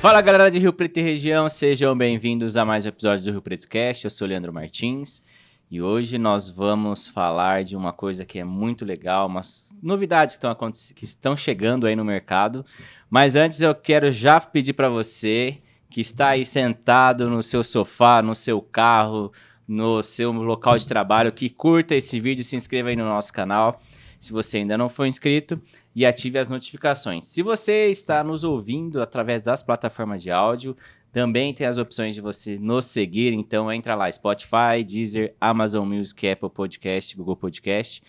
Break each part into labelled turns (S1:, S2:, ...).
S1: Fala galera de Rio Preto e região, sejam bem-vindos a mais um episódio do Rio Preto Cast. Eu sou o Leandro Martins e hoje nós vamos falar de uma coisa que é muito legal, umas novidades que estão chegando aí no mercado. Mas antes eu quero já pedir para você que está aí sentado no seu sofá, no seu carro, no seu local de trabalho, que curta esse vídeo e se inscreva aí no nosso canal, se você ainda não for inscrito, e ative as notificações. Se você está nos ouvindo através das plataformas de áudio, também tem as opções de você nos seguir, então entra lá, Spotify, Deezer, Amazon Music, Apple Podcast, Google Podcast.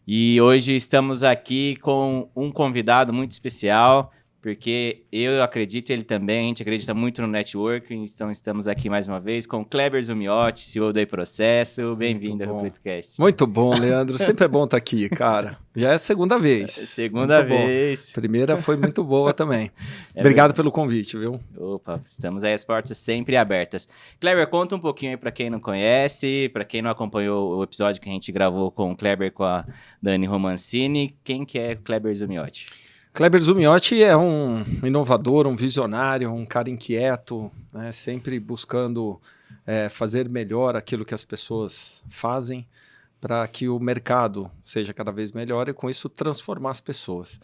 S1: E hoje estamos aqui com um convidado muito especial, porque eu acredito, ele também, a gente acredita muito no networking, então estamos aqui mais uma vez com Kleber Zumiotti, CEO da iProcesso. Bem-vindo ao podcast.
S2: Muito bom, Leandro. Sempre é bom estar aqui, cara. Já é a segunda vez.
S1: Segunda vez.
S2: Primeira foi muito boa também. Obrigado pelo convite, viu?
S1: Opa, estamos aí, as portas sempre abertas. Kleber, conta um pouquinho aí para quem não conhece, para quem não acompanhou o episódio que a gente gravou com o Kleber, com a Dani Romancini. Quem que é Kleber Zumiotti?
S2: Kleber Zumiotti é um inovador, um visionário, um cara inquieto, né? Sempre buscando fazer melhor aquilo que as pessoas fazem para que o mercado seja cada vez melhor e com isso transformar as pessoas.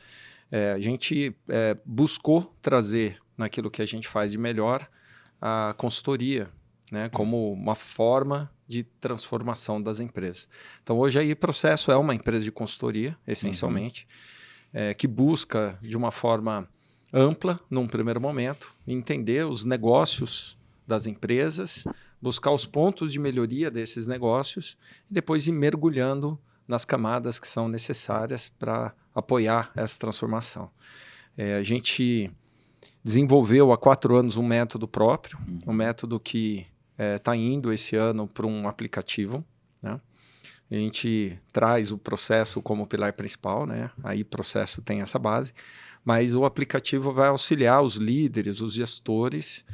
S2: A gente buscou trazer naquilo que a gente faz de melhor a consultoria, né? Como uma forma de transformação das empresas. Então hoje a iProcesso é uma empresa de consultoria, essencialmente, que busca de uma forma ampla, num primeiro momento, entender os negócios das empresas, buscar os pontos de melhoria desses negócios e depois ir mergulhando nas camadas que são necessárias para apoiar essa transformação. A gente desenvolveu há 4 anos um método próprio, um método que está indo esse ano para um aplicativo, né? A gente traz o processo como pilar principal, né? Aí o processo tem essa base, mas o aplicativo vai auxiliar os líderes, os gestores,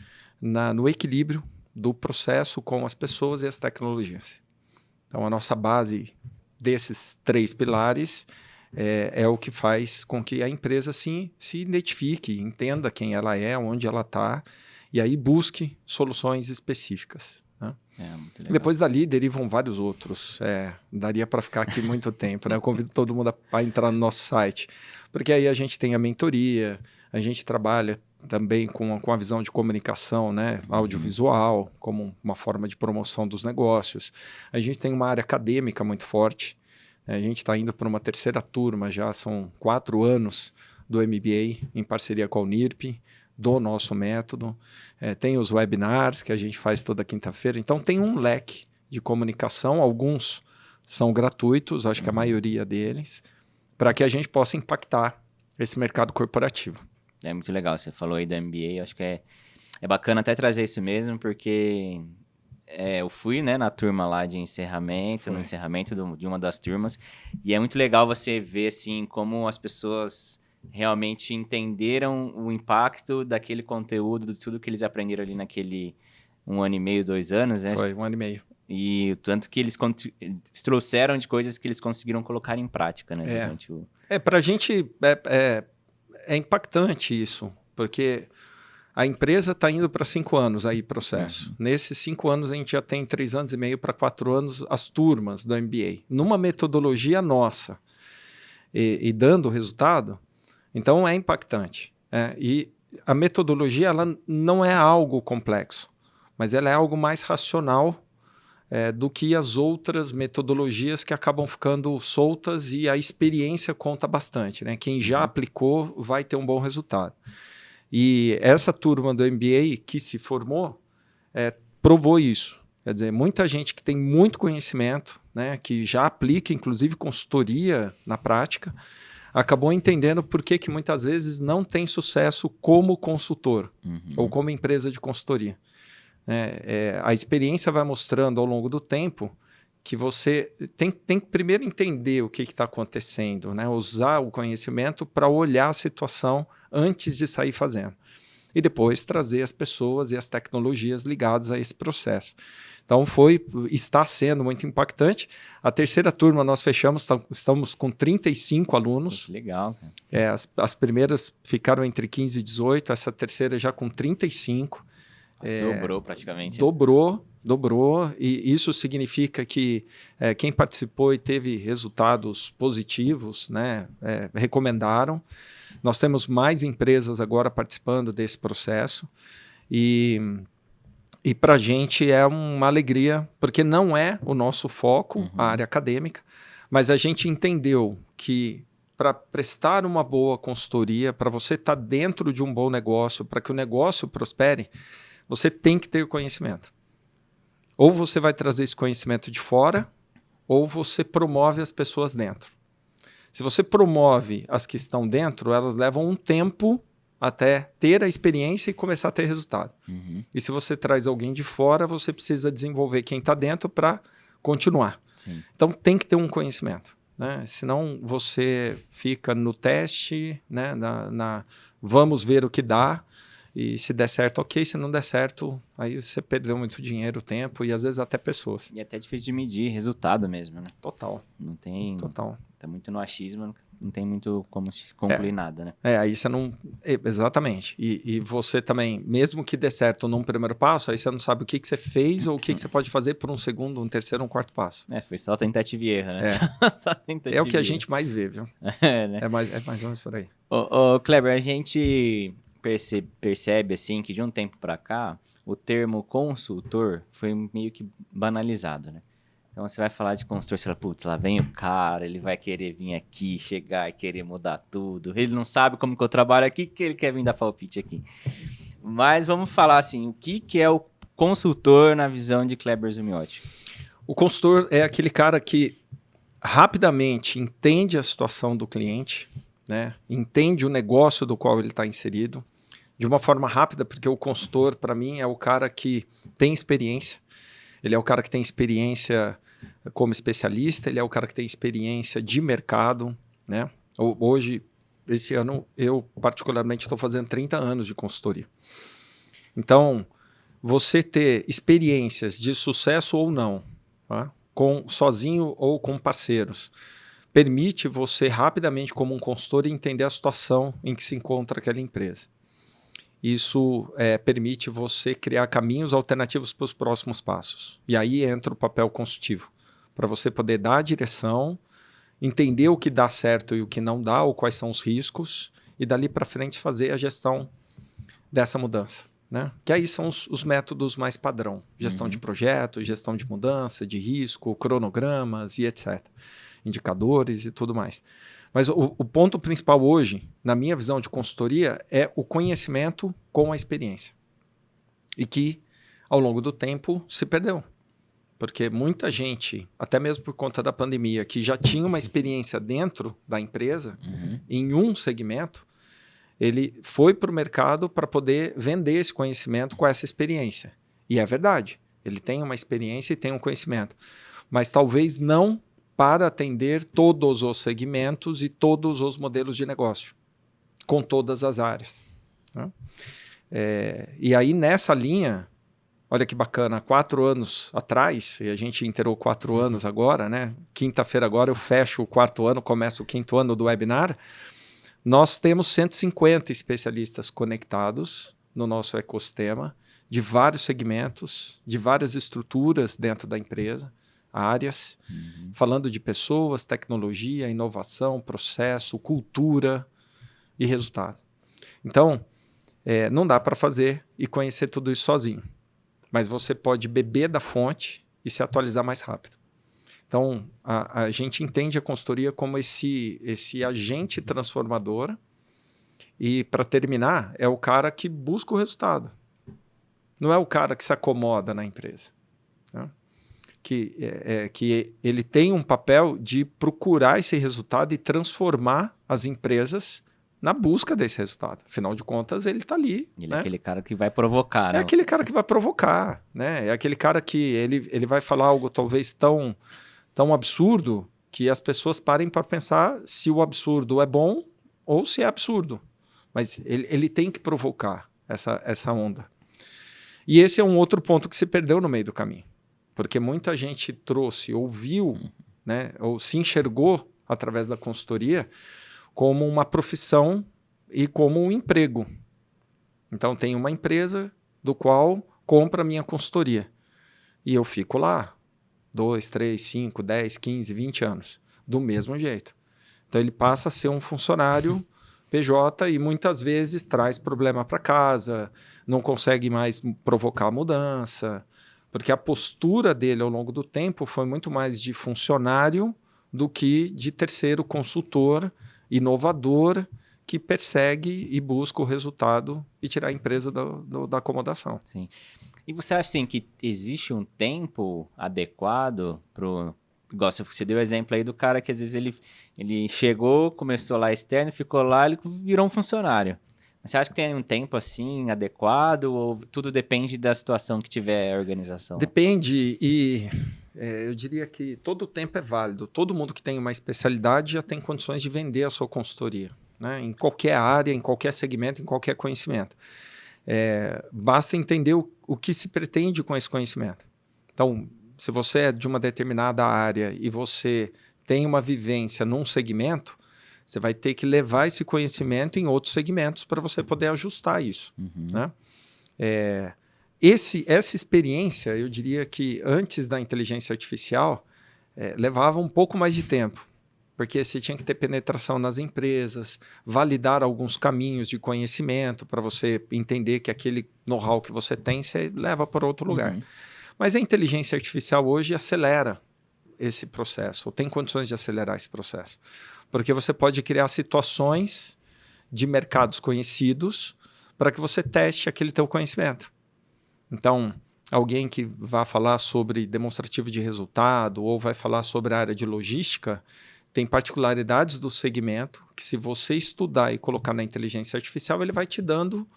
S2: no equilíbrio do processo com as pessoas e as tecnologias. Então, a nossa base desses 3 pilares é o que faz com que a empresa se identifique, entenda quem ela é, onde ela está, e aí busque soluções específicas. Né? Depois dali derivam vários outros. Daria para ficar aqui muito tempo, né? Eu convido todo mundo a entrar no nosso site, porque aí a gente tem a mentoria, a gente trabalha também com a visão de comunicação, né? Audiovisual, como uma forma de promoção dos negócios. A gente tem uma área acadêmica muito forte. A gente está indo para uma 3ª turma, já são 4 anos do MBA, em parceria com a Unirp, do nosso método. Tem os webinars que a gente faz toda quinta-feira. Então tem um leque de comunicação, alguns são gratuitos, acho que a maioria deles, para que a gente possa impactar esse mercado corporativo.
S1: É muito legal, você falou aí do MBA, acho que é bacana até trazer isso mesmo, porque eu fui, né, na turma lá de encerramento, no encerramento de uma das turmas, e é muito legal você ver assim, como as pessoas realmente entenderam o impacto daquele conteúdo, de tudo que eles aprenderam ali naquele 1 ano e meio, 2 anos, né?
S2: Foi 1 ano e meio.
S1: E o tanto que eles trouxeram de coisas que eles conseguiram colocar em prática, né?
S2: Para a gente é impactante isso, porque a empresa está indo para 5 anos aí, processo. Nesses 5 anos a gente já tem 3 anos e meio para 4 anos as turmas do MBA. Numa metodologia nossa e dando resultado, então é impactante. E a metodologia ela não é algo complexo, mas ela é algo mais racional do que as outras metodologias que acabam ficando soltas e a experiência conta bastante, né? Quem já aplicou vai ter um bom resultado. E essa turma do MBA que se formou provou isso. Quer dizer, muita gente que tem muito conhecimento, né, que já aplica, inclusive, consultoria na prática, acabou entendendo por que muitas vezes não tem sucesso como consultor ou como empresa de consultoria. A experiência vai mostrando ao longo do tempo que você tem que primeiro entender o que está acontecendo, né? Usar o conhecimento para olhar a situação antes de sair fazendo. E depois trazer as pessoas e as tecnologias ligadas a esse processo. Então está sendo muito impactante. A terceira turma nós fechamos, estamos com 35 alunos.
S1: Que legal, cara.
S2: As primeiras ficaram entre 15 e 18, essa terceira já com 35.
S1: Dobrou praticamente.
S2: Dobrou, e isso significa que quem participou e teve resultados positivos, né, recomendaram. Nós temos mais empresas agora participando desse processo e para a gente é uma alegria, porque não é o nosso foco, a área acadêmica, mas a gente entendeu que para prestar uma boa consultoria, para você estar dentro de um bom negócio, para que o negócio prospere, você tem que ter conhecimento. Ou você vai trazer esse conhecimento de fora, ou você promove as pessoas dentro. Se você promove as que estão dentro, elas levam um tempo até ter a experiência e começar a ter resultado. E se você traz alguém de fora, você precisa desenvolver quem está dentro para continuar.
S1: Sim.
S2: Então tem que ter um conhecimento, né? Senão você fica no teste, né? Vamos ver o que dá, e se der certo, ok. Se não der certo, aí você perdeu muito dinheiro, tempo e às vezes até pessoas.
S1: E até difícil de medir resultado mesmo, né?
S2: Total.
S1: Não tem...
S2: Total.
S1: Tá muito no achismo, não tem muito como concluir nada, né?
S2: Aí você não... Exatamente. E você também, mesmo que dê certo num primeiro passo, aí você não sabe o que você fez ou o que você pode fazer por um segundo, um terceiro, um quarto passo.
S1: Foi só tentativa e erro, né? Só tentativa
S2: É o que a
S1: e erro.
S2: gente mais vê, viu?
S1: Né?
S2: É mais ou menos por aí.
S1: Ô, Kleber, a gente percebe assim que de um tempo para cá o termo consultor foi meio que banalizado, né? Então você vai falar de consultor, você fala, putz, lá vem o cara, ele vai querer vir aqui, chegar e querer mudar tudo. Ele não sabe como que eu trabalho aqui, que ele quer vir dar palpite aqui. Mas vamos falar assim, o que é o consultor na visão de Kleber Zumiotti?
S2: O consultor é aquele cara que rapidamente entende a situação do cliente, né? Entende o negócio do qual ele está inserido, de uma forma rápida, porque o consultor, para mim, é o cara que tem experiência. Ele é o cara que tem experiência como especialista, ele é o cara que tem experiência de mercado, né? Hoje, esse ano, eu particularmente estou fazendo 30 anos de consultoria. Então, você ter experiências de sucesso ou não, tá? Sozinho ou com parceiros, permite você rapidamente, como um consultor, entender a situação em que se encontra aquela empresa. Isso permite você criar caminhos alternativos para os próximos passos. E aí entra o papel consultivo, para você poder dar a direção, entender o que dá certo e o que não dá, ou quais são os riscos, e dali para frente fazer a gestão dessa mudança, né? Que aí são os métodos mais padrão. Gestão de projeto, gestão de mudança, de risco, cronogramas e etc. Indicadores e tudo mais. Mas o ponto principal hoje, na minha visão de consultoria, é o conhecimento com a experiência. E que, ao longo do tempo, se perdeu. Porque muita gente, até mesmo por conta da pandemia, que já tinha uma experiência dentro da empresa, em um segmento, ele foi para o mercado para poder vender esse conhecimento com essa experiência. E é verdade, ele tem uma experiência e tem um conhecimento. Mas talvez não para atender todos os segmentos e todos os modelos de negócio, com todas as áreas, né? E aí, nessa linha, olha que bacana, 4 anos atrás, e a gente inteirou 4 anos agora, né? Quinta-feira agora eu fecho o 4º ano, começo o 5º ano do webinar. Nós temos 150 especialistas conectados no nosso ecossistema, de vários segmentos, de várias estruturas dentro da empresa, áreas, falando de pessoas, tecnologia, inovação, processo, cultura e resultado. Então, não dá para fazer e conhecer tudo isso sozinho, mas você pode beber da fonte e se atualizar mais rápido. Então, a gente entende a consultoria como esse agente transformador e, para terminar, é o cara que busca o resultado. Não é o cara que se acomoda na empresa, né? Que ele tem um papel de procurar esse resultado e transformar as empresas na busca desse resultado. Afinal de contas, ele está ali.
S1: Ele
S2: né?
S1: é aquele cara que vai provocar, né?
S2: É aquele cara que vai provocar, né? É aquele cara que ele vai falar algo talvez tão absurdo que as pessoas parem para pensar se o absurdo é bom ou se é absurdo. Mas ele tem que provocar essa onda. E esse é um outro ponto que se perdeu no meio do caminho. Porque muita gente trouxe, ouviu, né, ou se enxergou através da consultoria como uma profissão e como um emprego. Então, tem uma empresa do qual compra a minha consultoria. E eu fico lá 2, 3, 5, 10, 15, 20 anos, do mesmo jeito. Então, ele passa a ser um funcionário PJ e muitas vezes traz problema para casa, não consegue mais provocar mudança, porque a postura dele ao longo do tempo foi muito mais de funcionário do que de terceiro consultor, inovador, que persegue e busca o resultado e tirar a empresa da acomodação.
S1: Sim. E você acha assim, que existe um tempo adequado para o... Igual você deu o exemplo aí do cara que às vezes ele chegou, começou lá externo, ficou lá, ele virou um funcionário. Você acha que tem um tempo assim adequado ou tudo depende da situação que tiver a organização?
S2: Depende e eu diria que todo o tempo é válido. Todo mundo que tem uma especialidade já tem condições de vender a sua consultoria, né? Em qualquer área, em qualquer segmento, em qualquer conhecimento. Basta entender o que se pretende com esse conhecimento. Então, se você é de uma determinada área e você tem uma vivência num segmento, você vai ter que levar esse conhecimento em outros segmentos para você poder ajustar isso. Né? Essa experiência, eu diria que antes da inteligência artificial, levava um pouco mais de tempo, porque você tinha que ter penetração nas empresas, validar alguns caminhos de conhecimento para você entender que aquele know-how que você tem, você leva para outro lugar. Mas a inteligência artificial hoje acelera esse processo, ou tem condições de acelerar esse processo. Porque você pode criar situações de mercados conhecidos para que você teste aquele teu conhecimento. Então, alguém que vai falar sobre demonstrativo de resultado ou vai falar sobre a área de logística, tem particularidades do segmento que se você estudar e colocar na inteligência artificial, ele vai te dando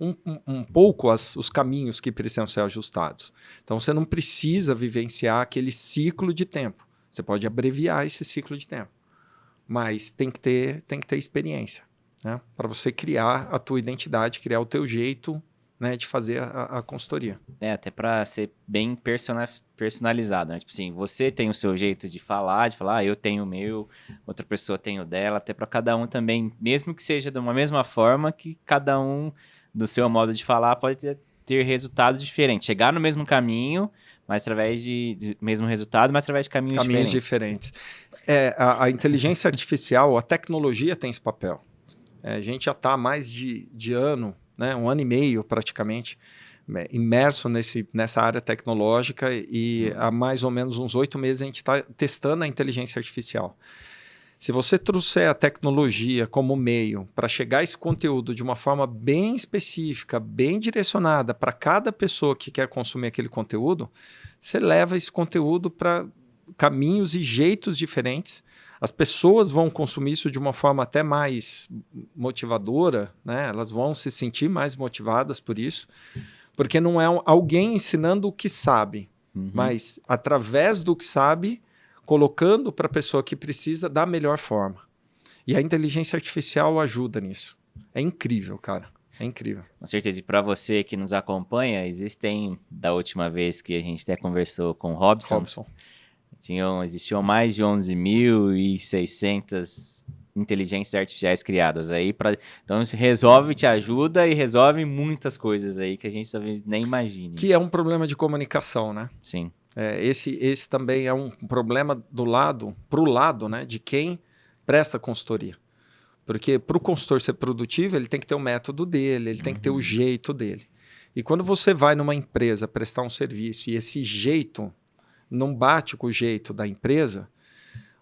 S2: um pouco os caminhos que precisam ser ajustados. Então, você não precisa vivenciar aquele ciclo de tempo. Você pode abreviar esse ciclo de tempo. Mas tem que ter experiência, né? Para você criar a tua identidade, criar o teu jeito, né, de fazer a consultoria.
S1: Até para ser bem personalizado, né? Tipo assim, você tem o seu jeito de falar, eu tenho o meu, outra pessoa tem o dela, até para cada um também, mesmo que seja de uma mesma forma, que cada um do seu modo de falar pode ter resultados diferentes. Chegar no mesmo caminho, mas através de mesmo resultado, mas através de caminhos diferentes.
S2: A inteligência artificial, a tecnologia tem esse papel. A gente já está há mais de ano, né, 1 ano e meio praticamente, imerso nessa área tecnológica e há mais ou menos uns 8 meses a gente está testando a inteligência artificial. Se você trouxer a tecnologia como meio para chegar a esse conteúdo de uma forma bem específica, bem direcionada para cada pessoa que quer consumir aquele conteúdo, você leva esse conteúdo para caminhos e jeitos diferentes. As pessoas vão consumir isso de uma forma até mais motivadora, né? Elas vão se sentir mais motivadas por isso, porque não é alguém ensinando o que sabe, mas através do que sabe, colocando para a pessoa que precisa da melhor forma. E a inteligência artificial ajuda nisso. É incrível, cara. É incrível.
S1: Com certeza. E para você que nos acompanha, da última vez que a gente até conversou com o Robson. Existiam mais de 11.600 inteligências artificiais criadas aí. Então, isso resolve, te ajuda e resolve muitas coisas aí que a gente talvez nem imagine.
S2: Que é um problema de comunicação, né?
S1: Sim.
S2: Esse também é um problema pro lado, né, de quem presta consultoria. Porque para o consultor ser produtivo, ele tem que ter o método dele, ele tem que ter o jeito dele. E quando você vai numa empresa prestar um serviço e esse jeito não bate com o jeito da empresa,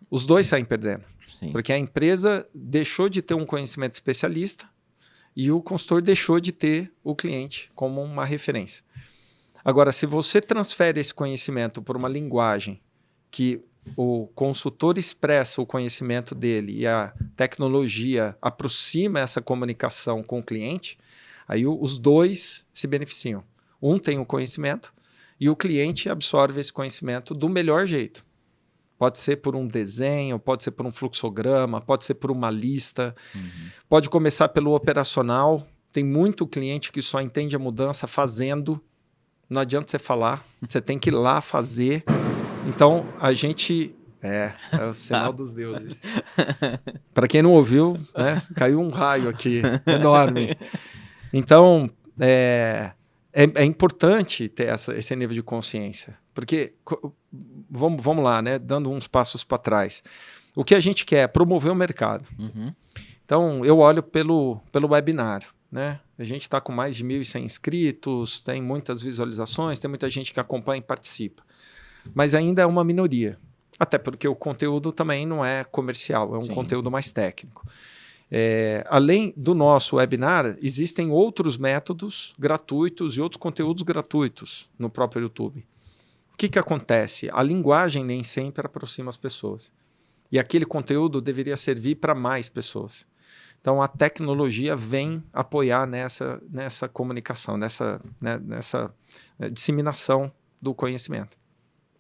S2: os dois saem perdendo.
S1: Sim.
S2: Porque a empresa deixou de ter um conhecimento especialista e o consultor deixou de ter o cliente como uma referência. Agora, se você transfere esse conhecimento por uma linguagem que o consultor expressa o conhecimento dele e a tecnologia aproxima essa comunicação com o cliente, aí os dois se beneficiam. Um tem o conhecimento e o cliente absorve esse conhecimento do melhor jeito. Pode ser por um desenho, pode ser por um fluxograma, pode ser por uma lista, pode começar pelo operacional. Tem muito cliente que só entende a mudança fazendo, Não adianta você falar, você tem que ir lá fazer. Então, a gente... É o sinal dos deuses. Para quem não ouviu, né, caiu um raio aqui, enorme. Então, é importante ter esse nível de consciência. Porque, vamos lá, né, dando uns passos para trás. O que a gente quer é promover o mercado.
S1: Uhum.
S2: Então, eu olho pelo webinar. Né? A gente está com mais de 1.100 inscritos, tem muitas visualizações, tem muita gente que acompanha e participa. Mas ainda é uma minoria. Até porque o conteúdo também não é comercial, é um conteúdo mais técnico. Além do nosso webinar, existem outros métodos gratuitos e outros conteúdos gratuitos no próprio YouTube. O que acontece? A linguagem nem sempre aproxima as pessoas. E aquele conteúdo deveria servir para mais pessoas. Então, a tecnologia vem apoiar nessa comunicação, nessa disseminação do conhecimento.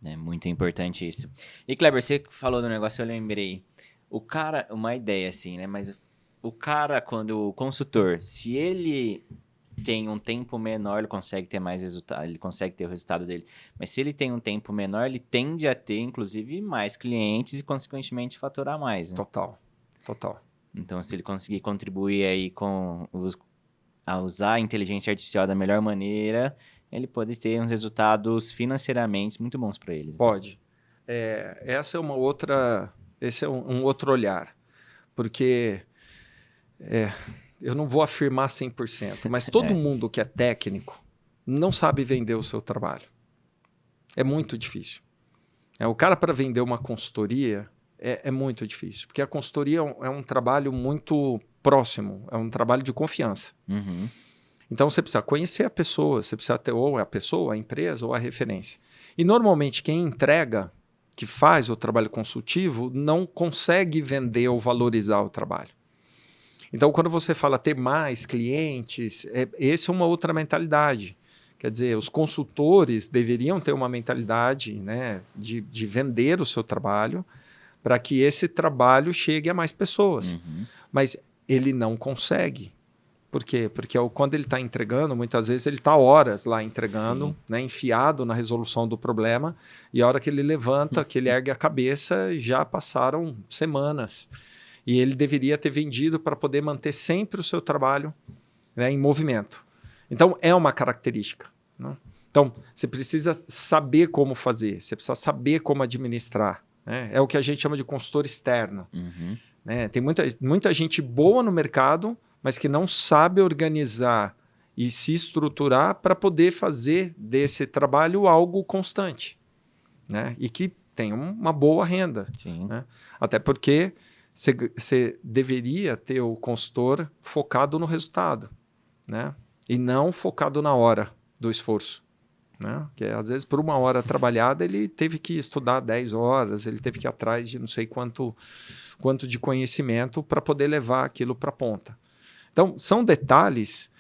S1: É muito importante isso. E, Kleber, você falou do negócio, eu lembrei. O cara, uma ideia assim, né? Mas o cara, quando o consultor, se ele tem um tempo menor, ele consegue ter mais resultado, ele consegue ter o resultado dele. Mas se ele tem um tempo menor, ele tende a ter, inclusive, mais clientes e, consequentemente, faturar mais. Né?
S2: Total.
S1: Então, se ele conseguir contribuir aí a usar a inteligência artificial da melhor maneira, ele pode ter uns resultados financeiramente muito bons para ele.
S2: Pode. Esse é um outro olhar. Porque eu não vou afirmar 100%, mas todo mundo que é técnico não sabe vender o seu trabalho. É muito difícil. O cara, para vender uma consultoria, é muito difícil. Porque a consultoria é um trabalho muito próximo, é um trabalho de confiança.
S1: Uhum.
S2: Então, você precisa conhecer a pessoa, você precisa ter ou a pessoa, a empresa ou a referência. E, normalmente, quem entrega, que faz o trabalho consultivo, não consegue vender ou valorizar o trabalho. Então, quando você fala ter mais clientes, essa é uma outra mentalidade. Quer dizer, os consultores deveriam ter uma mentalidade, né, de vender o seu trabalho para que esse trabalho chegue a mais pessoas.
S1: Uhum.
S2: Mas ele não consegue. Por quê? Porque quando ele está entregando, muitas vezes ele está horas lá entregando, né, enfiado na resolução do problema, e a hora que ele levanta, que ele ergue a cabeça, já passaram semanas. E ele deveria ter vendido para poder manter sempre o seu trabalho, né, em movimento. Então, é uma característica. Né? Então, você precisa saber como fazer, você precisa saber como administrar. Né? É o que a gente chama de consultor externo.
S1: Uhum.
S2: Né? Tem muita gente boa no mercado, mas que não sabe organizar e se estruturar para poder fazer desse trabalho algo constante. Né? E que tem uma boa renda.
S1: Sim.
S2: Né? Até porque você deveria ter o consultor focado no resultado, né? E não focado na hora do esforço. Né? Porque, às vezes, por 1 hora trabalhada, ele teve que estudar 10 horas, ele teve que ir atrás de não sei quanto de conhecimento para poder levar aquilo para a ponta. Então, são detalhes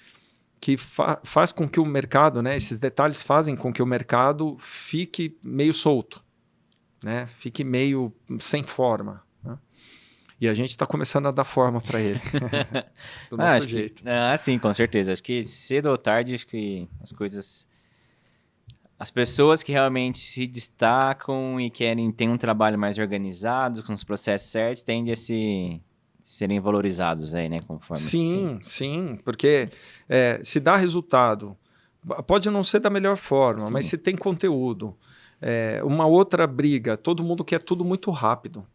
S2: que faz com que o mercado, né, esses detalhes fazem com que o mercado fique meio solto, né? Fique meio sem forma. Né? E a gente está começando a dar forma para ele, do nosso jeito.
S1: Sim, com certeza. Acho que cedo ou tarde, acho que as coisas... As pessoas que realmente se destacam e têm um trabalho mais organizado, com os processos certos, tendem a serem valorizados aí, né? Conforme.
S2: Sim, porque se dá resultado, pode não ser da melhor forma, mas se tem conteúdo. Uma outra briga, todo mundo quer tudo muito rápido,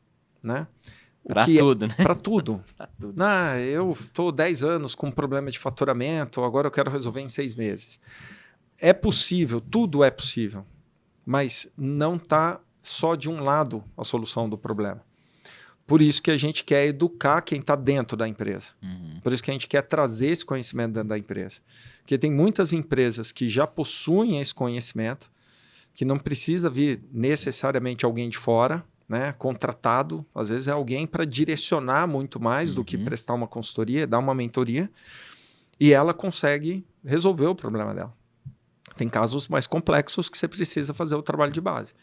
S2: né?
S1: Para tudo, né?
S2: Para tudo. Eu estou 10 anos com um problema de faturamento, agora eu quero resolver em 6 meses. É possível, tudo é possível, mas não está só de um lado a solução do problema. Por isso que a gente quer educar quem está dentro da empresa.
S1: Uhum.
S2: Por isso que a gente quer trazer esse conhecimento dentro da empresa. Porque tem muitas empresas que já possuem esse conhecimento, que não precisa vir necessariamente alguém de fora, né, contratado. Às vezes é alguém para direcionar muito mais do que prestar uma consultoria, dar uma mentoria, e ela consegue resolver o problema dela. Tem casos mais complexos que você precisa fazer o trabalho de base.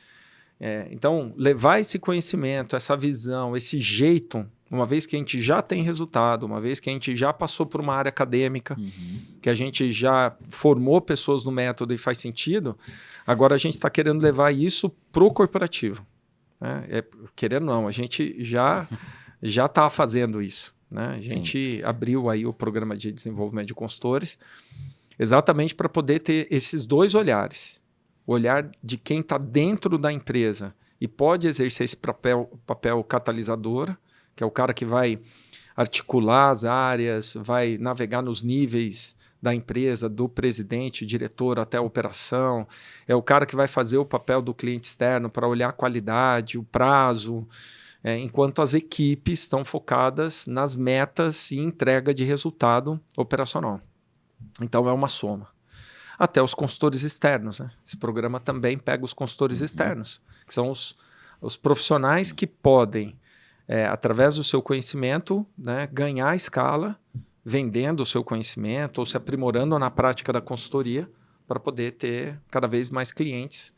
S2: Então, levar esse conhecimento, essa visão, esse jeito, uma vez que a gente já tem resultado, uma vez que a gente já passou por uma área acadêmica, que a gente já formou pessoas no método e faz sentido, agora a gente está querendo levar isso para o corporativo. Né? Querendo não, a gente já está fazendo isso. Né? A gente abriu aí o programa de desenvolvimento de consultores exatamente para poder ter esses dois olhares. O olhar de quem está dentro da empresa e pode exercer esse papel catalisador, que é o cara que vai articular as áreas, vai navegar nos níveis da empresa, do presidente, diretor até a operação. É o cara que vai fazer o papel do cliente externo para olhar a qualidade, o prazo, enquanto as equipes estão focadas nas metas e entrega de resultado operacional. Então é uma soma. Até os consultores externos. Né? Esse programa também pega os consultores externos, que são os profissionais que podem, através do seu conhecimento, né, ganhar escala, vendendo o seu conhecimento ou se aprimorando na prática da consultoria para poder ter cada vez mais clientes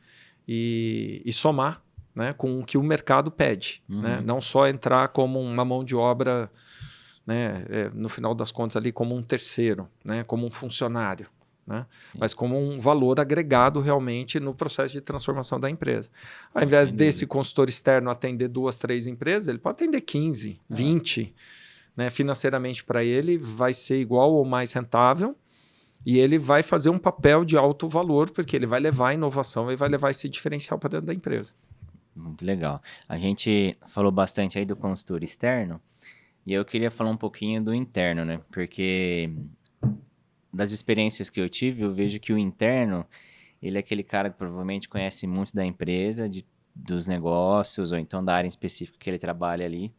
S2: e somar, né, com o que o mercado pede. Né? Não só entrar como uma mão de obra, né, no final das contas, ali como um terceiro, né, como um funcionário. Né? Mas como um valor agregado realmente no processo de transformação da empresa. Ao invés desse consultor externo atender 2, 3 empresas, ele pode atender 15, 20. Né? Financeiramente para ele vai ser igual ou mais rentável e ele vai fazer um papel de alto valor porque ele vai levar a inovação e vai levar esse diferencial para dentro da empresa.
S1: Muito legal. A gente falou bastante aí do consultor externo e eu queria falar um pouquinho do interno, né? Porque das experiências que eu tive, eu vejo que o interno, ele é aquele cara que provavelmente conhece muito da empresa, dos negócios, ou então da área específica que ele trabalha ali.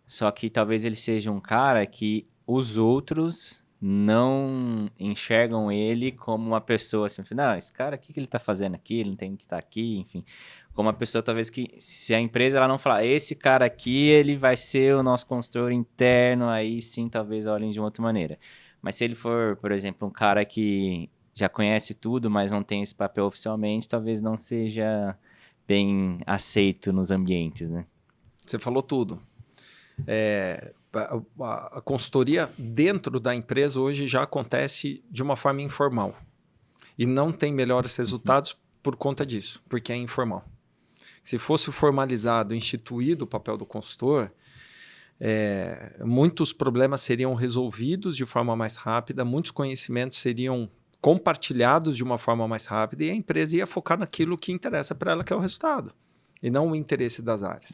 S1: Só que talvez ele seja um cara que os outros não enxergam ele como uma pessoa assim, não, esse cara, o que ele está fazendo aqui? Ele não tem que estar aqui, enfim. Como uma pessoa, talvez, que se a empresa ela não falar, esse cara aqui, ele vai ser o nosso consultor interno, aí sim, talvez olhem de uma outra maneira. Mas se ele for, por exemplo, um cara que já conhece tudo, mas não tem esse papel oficialmente, talvez não seja bem aceito nos ambientes, né?
S2: Você falou tudo. A consultoria dentro da empresa hoje já acontece de uma forma informal. E não tem melhores resultados por conta disso, porque é informal. Se fosse formalizado, instituído o papel do consultor, muitos problemas seriam resolvidos de forma mais rápida, muitos conhecimentos seriam compartilhados de uma forma mais rápida e a empresa ia focar naquilo que interessa para ela, que é o resultado, e não o interesse das áreas.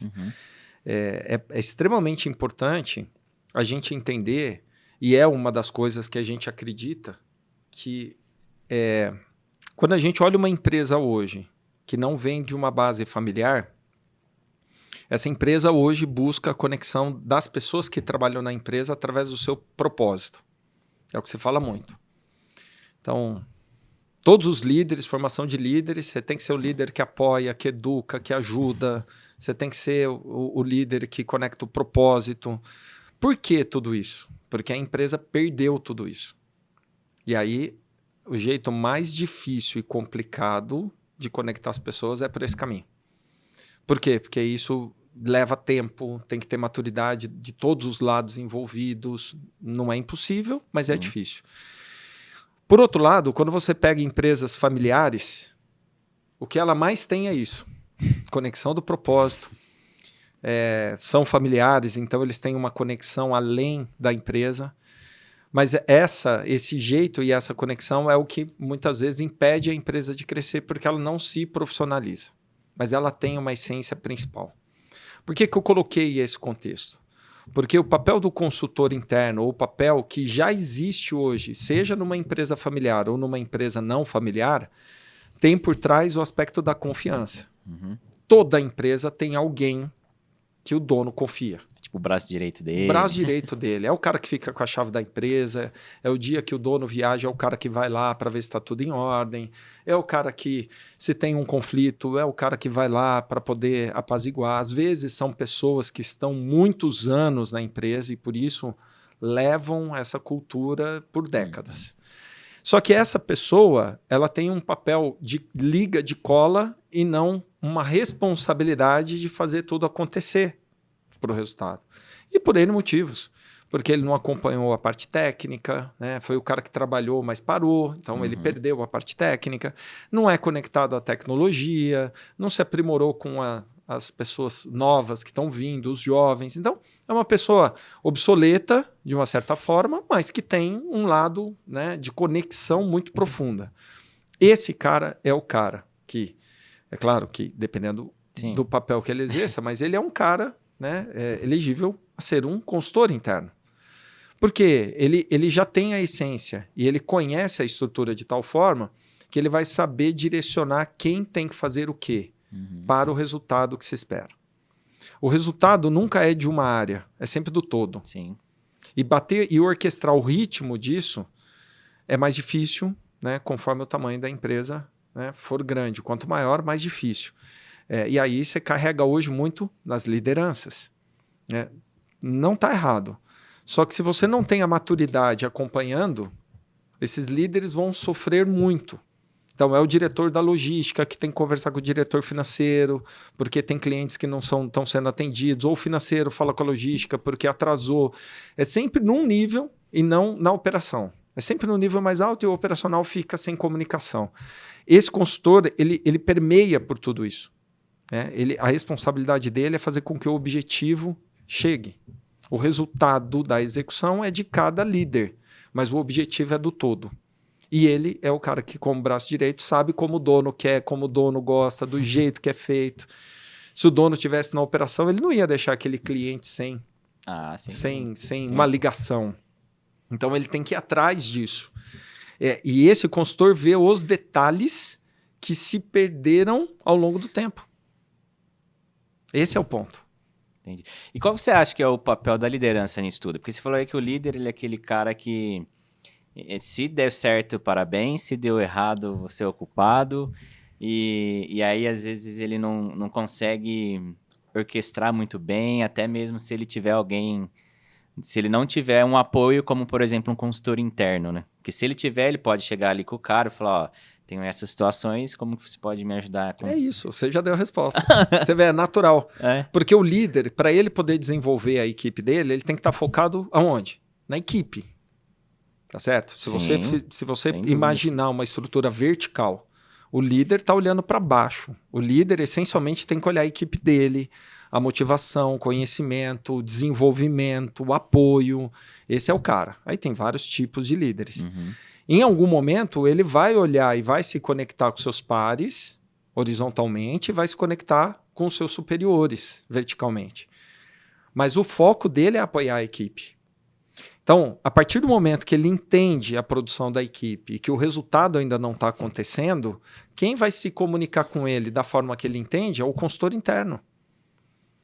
S2: É extremamente importante a gente entender, e é uma das coisas que a gente acredita, que quando a gente olha uma empresa hoje que não vem de uma base familiar, essa empresa hoje busca a conexão das pessoas que trabalham na empresa através do seu propósito. É o que se fala muito. Então, todos os líderes, formação de líderes, você tem que ser o líder que apoia, que educa, que ajuda. Você tem que ser o líder que conecta o propósito. Por que tudo isso? Porque a empresa perdeu tudo isso. E aí, o jeito mais difícil e complicado de conectar as pessoas é por esse caminho. Por quê? Porque isso leva tempo, tem que ter maturidade de todos os lados envolvidos. Não é impossível, mas é difícil. Por outro lado, quando você pega empresas familiares, o que ela mais tem é isso. Conexão do propósito. São familiares, então eles têm uma conexão além da empresa. Mas esse jeito e essa conexão é o que muitas vezes impede a empresa de crescer, porque ela não se profissionaliza. Mas ela tem uma essência principal. Por que eu coloquei esse contexto? Porque o papel do consultor interno, ou o papel que já existe hoje, seja numa empresa familiar ou numa empresa não familiar, tem por trás o aspecto da confiança. Toda empresa tem alguém que o dono confia.
S1: Tipo o braço direito dele.
S2: O braço direito dele. É o cara que fica com a chave da empresa, é o dia que o dono viaja, é o cara que vai lá para ver se está tudo em ordem, é o cara que, se tem um conflito, é o cara que vai lá para poder apaziguar. Às vezes são pessoas que estão muitos anos na empresa e por isso levam essa cultura por décadas. Só que essa pessoa, ela tem um papel de liga de cola e não uma responsabilidade de fazer tudo acontecer para o resultado. E por N motivos. Porque ele não acompanhou a parte técnica, né? Foi o cara que trabalhou, mas parou, então ele perdeu a parte técnica, não é conectado à tecnologia, não se aprimorou com as pessoas novas que estão vindo, os jovens. Então, é uma pessoa obsoleta, de uma certa forma, mas que tem um lado, né, de conexão muito profunda. Esse cara é o cara que, é claro que dependendo do papel que ele exerça, mas ele é um cara, né, elegível a ser um consultor interno. Porque ele já tem a essência e ele conhece a estrutura de tal forma que ele vai saber direcionar quem tem que fazer o quê para o resultado que se espera. O resultado nunca é de uma área, é sempre do todo.
S1: Sim.
S2: E bater e orquestrar o ritmo disso é mais difícil, né, conforme o tamanho da empresa, né, for grande. Quanto maior, mais difícil. E aí você carrega hoje muito nas lideranças. Né? Não está errado. Só que se você não tem a maturidade acompanhando, esses líderes vão sofrer muito. Então é o diretor da logística que tem que conversar com o diretor financeiro, porque tem clientes que não estão sendo atendidos, ou o financeiro fala com a logística porque atrasou. É sempre num nível e não na operação. É sempre no nível mais alto e o operacional fica sem comunicação. Esse consultor, ele permeia por tudo isso. Né? A responsabilidade dele é fazer com que o objetivo chegue. O resultado da execução é de cada líder, mas o objetivo é do todo. E ele é o cara que, como braço direito, sabe como o dono quer, como o dono gosta, do jeito que é feito. Se o dono estivesse na operação, ele não ia deixar aquele cliente sem uma ligação. Então ele tem que ir atrás disso. E esse consultor vê os detalhes que se perderam ao longo do tempo. Esse é o ponto.
S1: Entendi. E qual você acha que é o papel da liderança nisso tudo? Porque você falou aí que o líder ele é aquele cara que, se der certo, parabéns, se deu errado, você é o culpado, e aí às vezes ele não consegue orquestrar muito bem, até mesmo se ele tiver alguém, se ele não tiver um apoio, como por exemplo um consultor interno, né? Porque se ele tiver, ele pode chegar ali com o cara e falar, ó, tenho essas situações, como que você pode me ajudar? Com...
S2: É isso, você já deu a resposta. Você vê, é natural. Porque o líder, para ele poder desenvolver a equipe dele, ele tem que estar focado aonde? Na equipe. Tá certo? Se você imaginar uma estrutura vertical, o líder está olhando para baixo. O líder, essencialmente, tem que olhar a equipe dele, a motivação, conhecimento, desenvolvimento, apoio. Esse é o cara. Aí tem vários tipos de líderes. Em algum momento, ele vai olhar e vai se conectar com seus pares, horizontalmente, e vai se conectar com os seus superiores, verticalmente. Mas o foco dele é apoiar a equipe. Então, a partir do momento que ele entende a produção da equipe e que o resultado ainda não está acontecendo, quem vai se comunicar com ele da forma que ele entende é o consultor interno.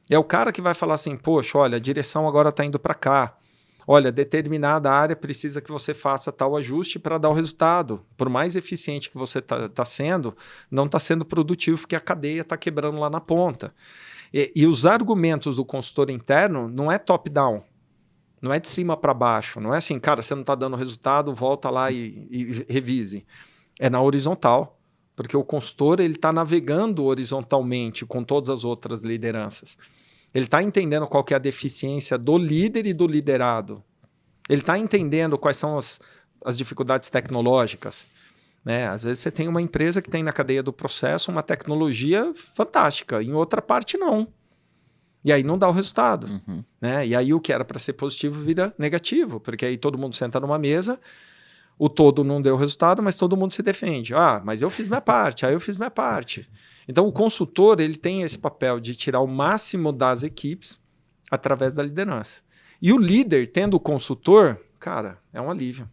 S2: É o cara que vai falar assim, poxa, olha, a direção agora está indo para cá. Olha, determinada área precisa que você faça tal ajuste para dar o resultado. Por mais eficiente que você está sendo, não está sendo produtivo porque a cadeia está quebrando lá na ponta. E os argumentos do consultor interno não é top-down, não é de cima para baixo, não é assim, cara, você não está dando resultado, volta lá e revise. É na horizontal, porque o consultor está navegando horizontalmente com todas as outras lideranças. Ele está entendendo qual que é a deficiência do líder e do liderado. Ele está entendendo quais são as dificuldades tecnológicas. Né? Às vezes você tem uma empresa que tem na cadeia do processo uma tecnologia fantástica, em outra parte não. E aí não dá o resultado. Né? E aí o que era para ser positivo vira negativo, porque aí todo mundo senta numa mesa, o todo não deu resultado, mas todo mundo se defende. Ah, mas eu fiz minha parte, aí eu fiz minha parte. Então, o consultor ele tem esse papel de tirar o máximo das equipes através da liderança. E o líder, tendo o consultor, cara, é um alívio.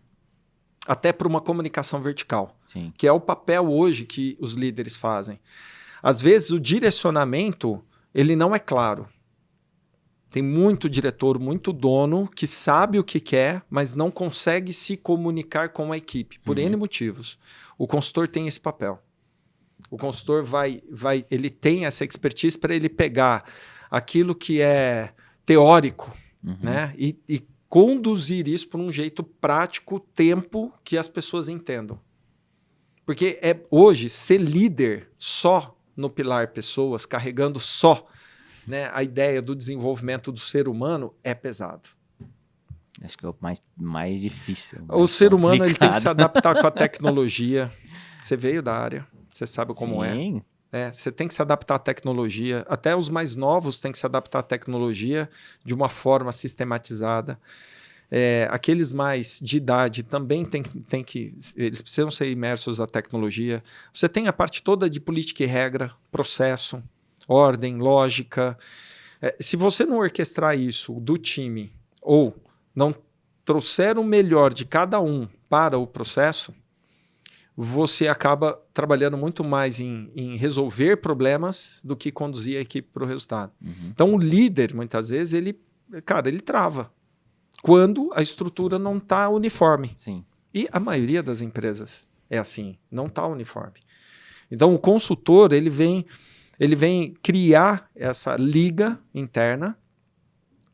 S2: Até para uma comunicação vertical,
S1: Sim.
S2: que é o papel hoje que os líderes fazem. Às vezes, o direcionamento ele não é claro. Tem muito diretor, muito dono que sabe o que quer, mas não consegue se comunicar com a equipe, por N motivos. O consultor tem esse papel. O consultor ele tem essa expertise para ele pegar aquilo que é teórico, né? E conduzir isso por um jeito prático, tempo que as pessoas entendam. Porque hoje ser líder só no pilar pessoas, carregando só né, a ideia do desenvolvimento do ser humano é pesado.
S1: Acho que é o mais difícil.
S2: O ser humano ele tem que se adaptar com a tecnologia. Você veio da área, você sabe como
S1: Sim.
S2: Você tem que se adaptar à tecnologia. Até os mais novos têm que se adaptar à tecnologia de uma forma sistematizada. Aqueles mais de idade também eles precisam ser imersos à tecnologia. Você tem a parte toda de política e regra, processo, ordem, lógica. Se você não orquestrar isso do time ou não trouxer o melhor de cada um para o processo, você acaba trabalhando muito mais em resolver problemas do que conduzir a equipe para o resultado. Então, o líder, muitas vezes, ele trava quando a estrutura não está uniforme.
S1: Sim.
S2: E a maioria das empresas é assim, não está uniforme. Então, o consultor ele vem criar essa liga interna,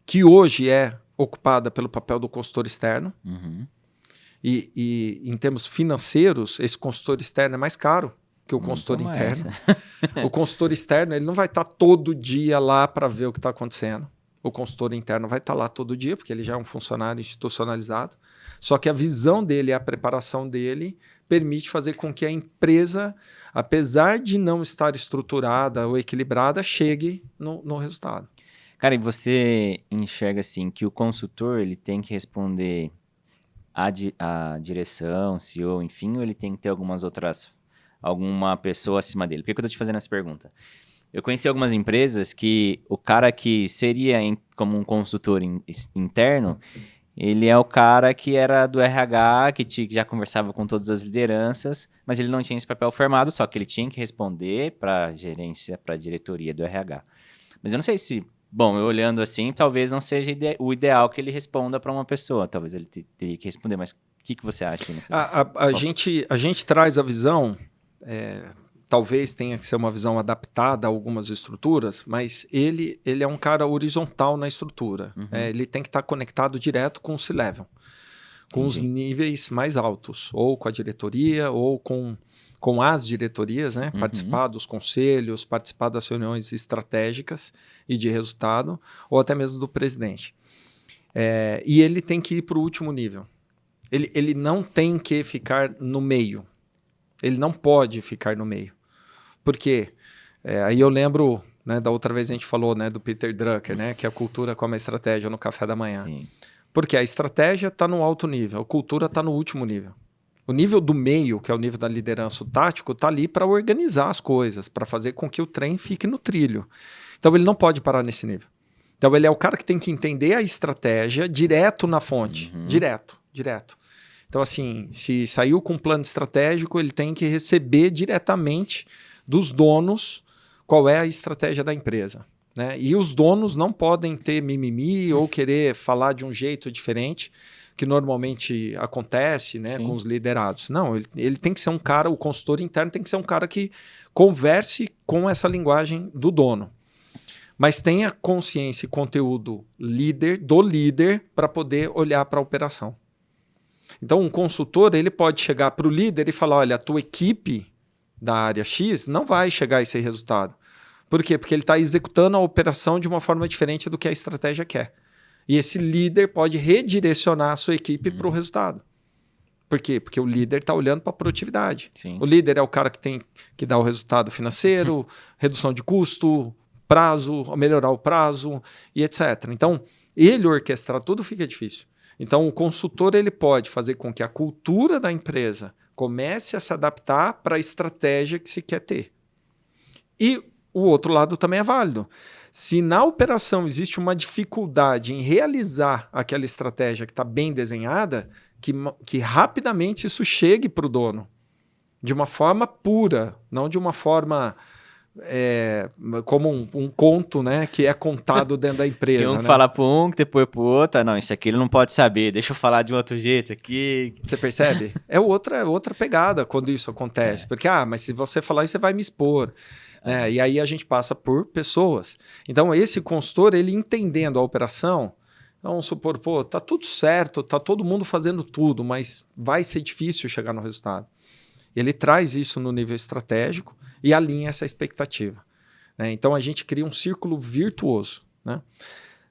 S2: que hoje é ocupada pelo papel do consultor externo. E em termos financeiros, esse consultor externo é mais caro que o consultor interno. O consultor externo ele não vai estar todo dia lá para ver o que está acontecendo. O consultor interno vai estar lá todo dia, porque ele já é um funcionário institucionalizado. Só que a visão dele, a preparação dele, permite fazer com que a empresa, apesar de não estar estruturada ou equilibrada, chegue no resultado.
S1: Cara, e você enxerga assim que o consultor ele tem que responder a direção, CEO, enfim, ou ele tem que ter alguma pessoa acima dele? Por que eu tô te fazendo essa pergunta? Eu conheci algumas empresas que o cara que seria como um consultor interno, ele é o cara que era do RH, que já conversava com todas as lideranças, mas ele não tinha esse papel formado, só que ele tinha que responder para a gerência, para a diretoria do RH. Mas eu não sei se... Bom, eu olhando assim, talvez não seja o ideal que ele responda para uma pessoa. Talvez ele teria que responder, mas o que você acha?
S2: A gente traz a visão, talvez tenha que ser uma visão adaptada a algumas estruturas, mas ele é um cara horizontal na estrutura. Ele tem que estar conectado direto com o C-Level, com os níveis mais altos, ou com a diretoria, ou com as diretorias, né? Participar dos conselhos, participar das reuniões estratégicas e de resultado, ou até mesmo do presidente. E ele tem que ir para o último nível. Ele não tem que ficar no meio. Ele não pode ficar no meio. Por quê? Aí eu lembro, né, da outra vez a gente falou, né, do Peter Drucker, né, que a cultura come a estratégia no café da manhã.
S1: Sim.
S2: Porque a estratégia está no alto nível, a cultura está no último nível. O nível do meio, que é o nível da liderança, o tático, está ali para organizar as coisas, para fazer com que o trem fique no trilho. Então ele não pode parar nesse nível. Então ele é o cara que tem que entender a estratégia direto na fonte. Direto. Então assim, se saiu com um plano estratégico, ele tem que receber diretamente dos donos qual é a estratégia da empresa. Né? E os donos não podem ter mimimi ou querer falar de um jeito diferente, que normalmente acontece, né, com os liderados. Não, ele tem que ser um cara, o consultor interno tem que ser um cara que converse com essa linguagem do dono. Mas tenha consciência e conteúdo do líder para poder olhar para a operação. Então, um consultor ele pode chegar para o líder e falar, olha, a tua equipe da área X não vai chegar a esse resultado. Por quê? Porque ele está executando a operação de uma forma diferente do que a estratégia quer. E esse líder pode redirecionar a sua equipe para o resultado. Por quê? Porque o líder está olhando para a produtividade.
S1: Sim.
S2: O líder é o cara que tem que dar o resultado financeiro, redução de custo, prazo, melhorar o prazo e etc. Então, ele orquestrar tudo fica difícil. Então, o consultor ele pode fazer com que a cultura da empresa comece a se adaptar para a estratégia que se quer ter. E o outro lado também é válido. Se na operação existe uma dificuldade em realizar aquela estratégia que está bem desenhada, que rapidamente isso chegue para o dono. De uma forma pura, não de uma forma como um conto, né, que é contado dentro da empresa.
S1: Que um
S2: né?
S1: fala para um, que depois para o outro. Não, isso aqui ele não pode saber, deixa eu falar de um outro jeito aqui.
S2: Você percebe? É outra pegada quando isso acontece. Porque, mas se você falar isso, você vai me expor. E aí a gente passa por pessoas. Então, esse consultor, ele entendendo a operação, vamos supor, tá tudo certo, tá todo mundo fazendo tudo, mas vai ser difícil chegar no resultado. Ele traz isso no nível estratégico e alinha essa expectativa. né? Então, a gente cria um círculo virtuoso, né?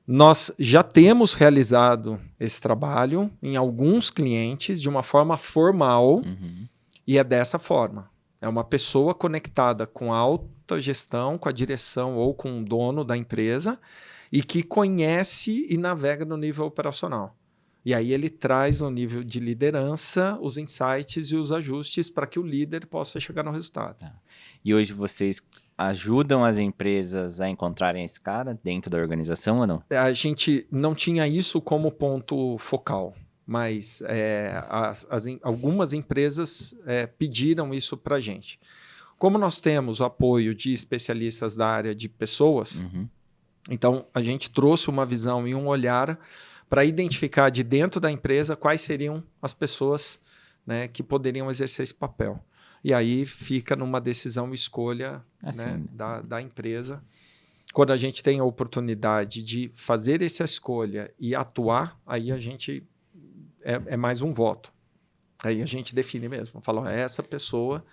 S2: Nós já temos realizado esse trabalho em alguns clientes de uma forma formal, e é dessa forma. É uma pessoa conectada com a alta gestão, com a direção ou com o dono da empresa e que conhece e navega no nível operacional. E aí ele traz no nível de liderança os insights e os ajustes para que o líder possa chegar no resultado.
S1: Tá. E hoje vocês ajudam as empresas a encontrarem esse cara dentro da organização ou não?
S2: A gente não tinha isso como ponto focal, mas algumas empresas pediram isso para a gente. Como nós temos o apoio de especialistas da área de pessoas, então a gente trouxe uma visão e um olhar para identificar de dentro da empresa quais seriam as pessoas, né, que poderiam exercer esse papel. E aí fica numa decisão e escolha, né, da empresa. Quando a gente tem a oportunidade de fazer essa escolha e atuar, aí a gente é mais um voto. Aí a gente define mesmo, fala, é essa pessoa,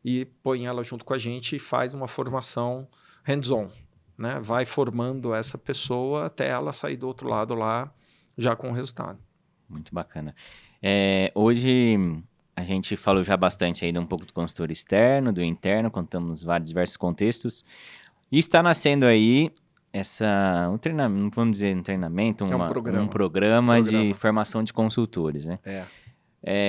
S2: e põe ela junto com a gente e faz uma formação hands-on, né? Vai formando essa pessoa até ela sair do outro lado lá, já com o resultado.
S1: Muito bacana. Hoje a gente falou já bastante aí de um pouco do consultor externo, do interno, contamos diversos contextos. E está nascendo aí um treinamento, vamos dizer um treinamento, um programa de formação de consultores, né?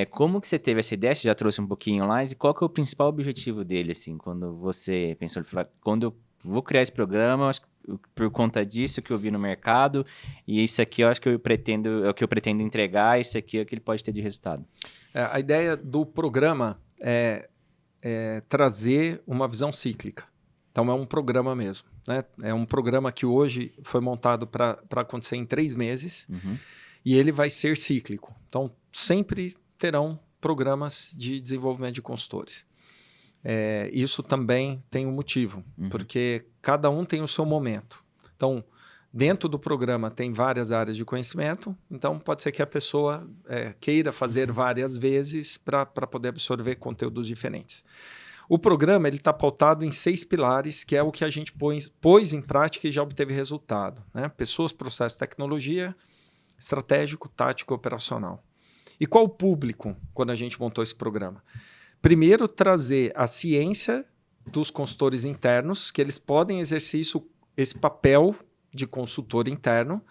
S1: Como que você teve essa ideia? Você já trouxe um pouquinho lá, e qual que é o principal objetivo dele, assim, quando você pensou, quando eu vou criar esse programa, eu acho que por conta disso que eu vi no mercado, e isso aqui eu acho que é o que eu pretendo entregar, isso aqui é o que ele pode ter de resultado.
S2: A ideia do programa é trazer uma visão cíclica. Então, é um programa mesmo, né? É um programa que hoje foi montado para acontecer em 3 meses, e ele vai ser cíclico. Então, sempre terão programas de desenvolvimento de consultores. Isso também tem um motivo, porque cada um tem o seu momento. Então, dentro do programa tem várias áreas de conhecimento, então pode ser que a pessoa queira fazer várias vezes para poder absorver conteúdos diferentes. O programa está pautado em 6 pilares, que é o que a gente pôs em prática e já obteve resultado, né? Pessoas, processo, tecnologia, estratégico, tático e operacional. E qual o público quando a gente montou esse programa? Primeiro, trazer a ciência dos consultores internos, que eles podem exercer esse papel de consultor interno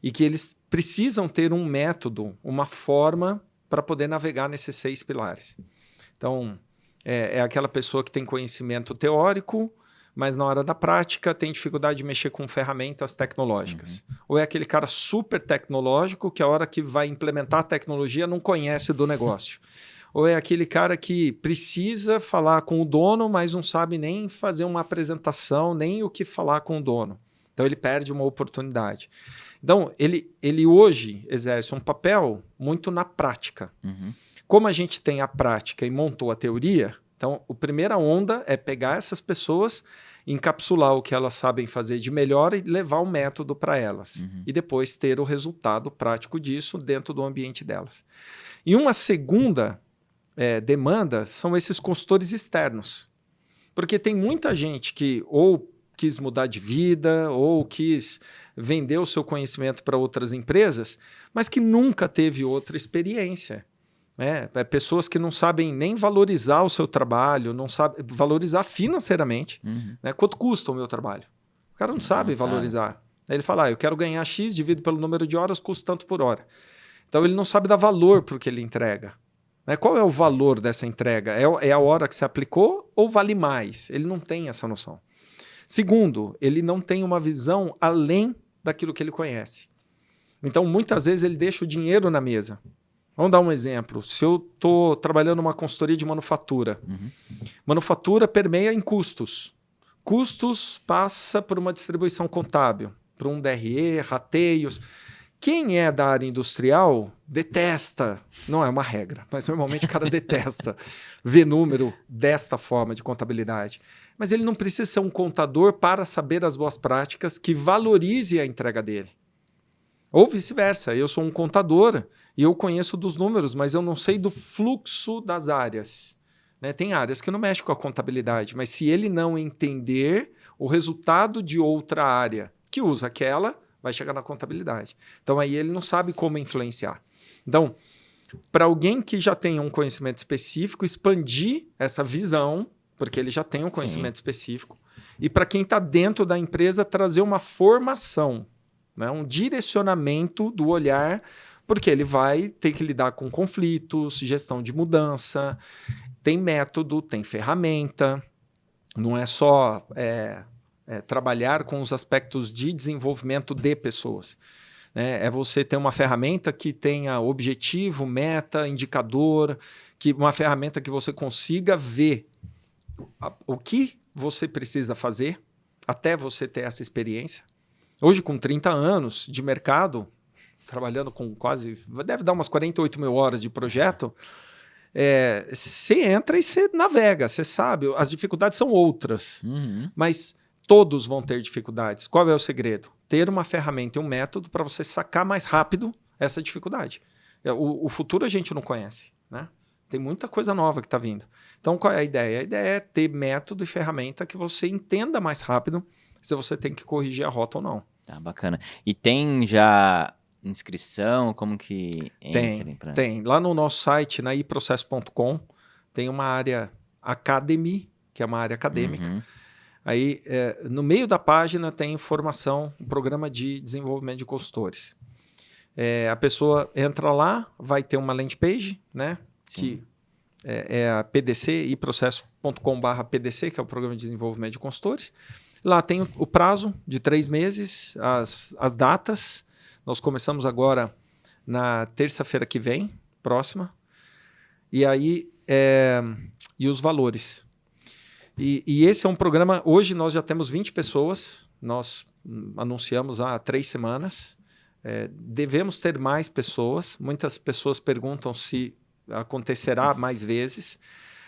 S2: e que eles precisam ter um método, uma forma para poder navegar nesses 6 pilares. Então, é aquela pessoa que tem conhecimento teórico, mas na hora da prática tem dificuldade de mexer com ferramentas tecnológicas. Ou é aquele cara super tecnológico que a hora que vai implementar a tecnologia não conhece do negócio. Ou é aquele cara que precisa falar com o dono, mas não sabe nem fazer uma apresentação, nem o que falar com o dono. Então ele perde uma oportunidade. Então ele hoje exerce um papel muito na prática. Como a gente tem a prática e montou a teoria, então a primeira onda é pegar essas pessoas, encapsular o que elas sabem fazer de melhor e levar o método para elas. E depois ter o resultado prático disso dentro do ambiente delas. E uma segunda demanda são esses consultores externos. Porque tem muita gente que ou quis mudar de vida ou quis vender o seu conhecimento para outras empresas, mas que nunca teve outra experiência. Pessoas que não sabem nem valorizar o seu trabalho, não sabem valorizar financeiramente. Né? Quanto custa o meu trabalho? O cara não sabe valorizar. Aí ele fala, eu quero ganhar X, divido pelo número de horas, custa tanto por hora. Então ele não sabe dar valor para o que ele entrega. Né? Qual é o valor dessa entrega? É a hora que você aplicou ou vale mais? Ele não tem essa noção. Segundo, ele não tem uma visão além daquilo que ele conhece. Então, muitas vezes, ele deixa o dinheiro na mesa. Vamos dar um exemplo. Se eu estou trabalhando numa consultoria de manufatura, manufatura permeia em custos. Custos passa por uma distribuição contábil, por um DRE, rateios. Quem é da área industrial detesta, não é uma regra, mas normalmente o cara detesta ver número desta forma de contabilidade. Mas ele não precisa ser um contador para saber as boas práticas que valorize a entrega dele. Ou vice-versa, eu sou um contador e eu conheço dos números, mas eu não sei do fluxo das áreas. Né? Tem áreas que não mexem com a contabilidade, mas se ele não entender o resultado de outra área que usa aquela vai chegar na contabilidade. Então, aí ele não sabe como influenciar. Então, para alguém que já tem um conhecimento específico, expandir essa visão, porque ele já tem um conhecimento específico, e para quem está dentro da empresa, trazer uma formação, né? Um direcionamento do olhar, porque ele vai ter que lidar com conflitos, gestão de mudança, tem método, tem ferramenta, não é só trabalhar com os aspectos de desenvolvimento de pessoas. É você ter uma ferramenta que tenha objetivo, meta, indicador, uma ferramenta que você consiga ver o que você precisa fazer até você ter essa experiência. Hoje, com 30 anos de mercado, trabalhando com deve dar umas 48 mil horas de projeto, você entra e você navega, você sabe, as dificuldades são outras, mas todos vão ter dificuldades. Qual é o segredo? Ter uma ferramenta e um método para você sacar mais rápido essa dificuldade. O futuro a gente não conhece, né? Tem muita coisa nova que está vindo. Então, qual é a ideia? A ideia é ter método e ferramenta que você entenda mais rápido se você tem que corrigir a rota ou não.
S1: Tá, bacana. E tem já inscrição? Como que entra?
S2: Tem. Lá no nosso site, na iprocesso.com, tem uma área Academy, que é uma área acadêmica. Aí, no meio da página tem informação, um programa de desenvolvimento de consultores. A pessoa entra lá, vai ter uma landing page, né? Sim. Que é a PDC, iprocesso.com/PDC, que é o programa de desenvolvimento de consultores. Lá tem o prazo de 3 meses, as datas. Nós começamos agora na terça-feira que vem, próxima. E aí, e os valores. E esse é um programa, hoje nós já temos 20 pessoas, nós anunciamos há 3 semanas. Devemos ter mais pessoas. Muitas pessoas perguntam se acontecerá mais vezes.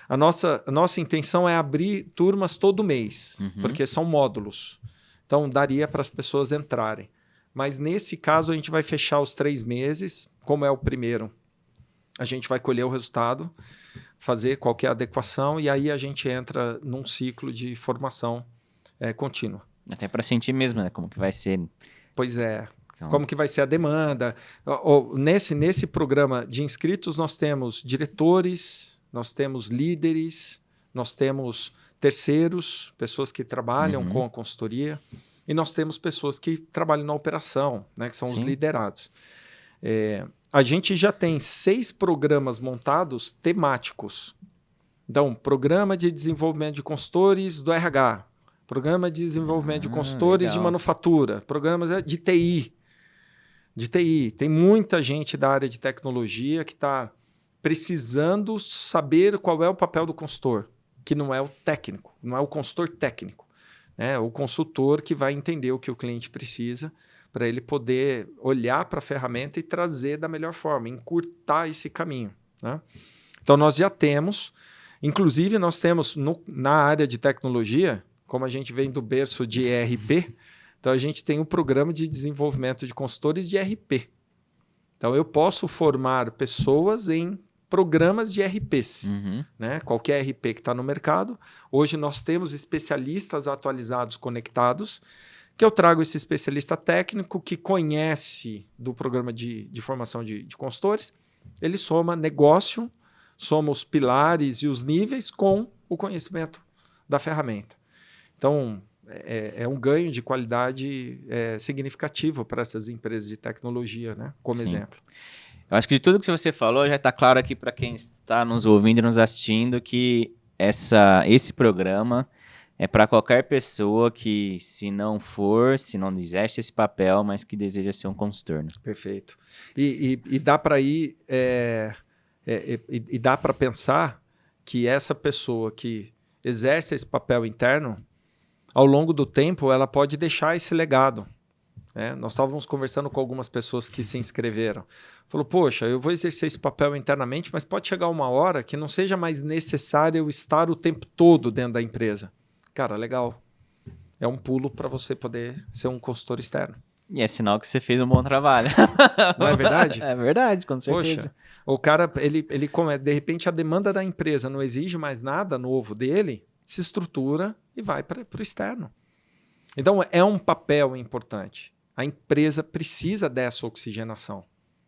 S2: A nossa intenção é abrir turmas todo mês, porque são módulos. Então, daria para as pessoas entrarem. Mas, nesse caso, a gente vai fechar os 3 meses. Como é o primeiro, a gente vai colher o resultado, fazer qualquer adequação, e aí a gente entra num ciclo de formação contínua.
S1: Até para sentir mesmo, né? Como que vai ser.
S2: Pois é. Como que vai ser a demanda. Nesse programa de inscritos, nós temos diretores, nós temos líderes, nós temos terceiros, pessoas que trabalham com a consultoria, e nós temos pessoas que trabalham na operação, né, que são os liderados. A gente já tem 6 programas montados temáticos. Então, programa de desenvolvimento de consultores do RH, programa de desenvolvimento de consultores de manufatura, programas de TI. Tem muita gente da área de tecnologia que está precisando saber qual é o papel do consultor, que não é o técnico, não é o consultor técnico. É o consultor que vai entender o que o cliente precisa para ele poder olhar para a ferramenta e trazer da melhor forma, encurtar esse caminho, né? Então, nós já temos, inclusive nós temos na área de tecnologia, como a gente vem do berço de ERP, então a gente tem um programa de desenvolvimento de consultores de ERP. Então, eu posso formar pessoas em programas de ERPs, né? Qualquer ERP que está no mercado. Hoje nós temos especialistas atualizados, conectados, que eu trago esse especialista técnico que conhece do programa de formação de consultores. Ele soma negócio, soma os pilares e os níveis com o conhecimento da ferramenta. Então, é um ganho de qualidade significativo para essas empresas de tecnologia, né? Como exemplo.
S1: Eu acho que de tudo que você falou, já está claro aqui para quem está nos ouvindo e nos assistindo que esse programa é para qualquer pessoa que, se não exerce esse papel, mas que deseja ser um consultor. Né?
S2: Perfeito. E dá para ir... e dá para pensar que essa pessoa que exerce esse papel interno, ao longo do tempo, ela pode deixar esse legado. Nós estávamos conversando com algumas pessoas que se inscreveram. Falou, poxa, eu vou exercer esse papel internamente, mas pode chegar uma hora que não seja mais necessário eu estar o tempo todo dentro da empresa. Cara, legal. É um pulo para você poder ser um consultor externo.
S1: E é sinal que você fez um bom trabalho.
S2: Não é verdade?
S1: É verdade, com certeza.
S2: Poxa, o cara, de repente, a demanda da empresa não exige mais nada novo dele, se estrutura e vai para o externo. Então, é um papel importante. A empresa precisa dessa oxigenação,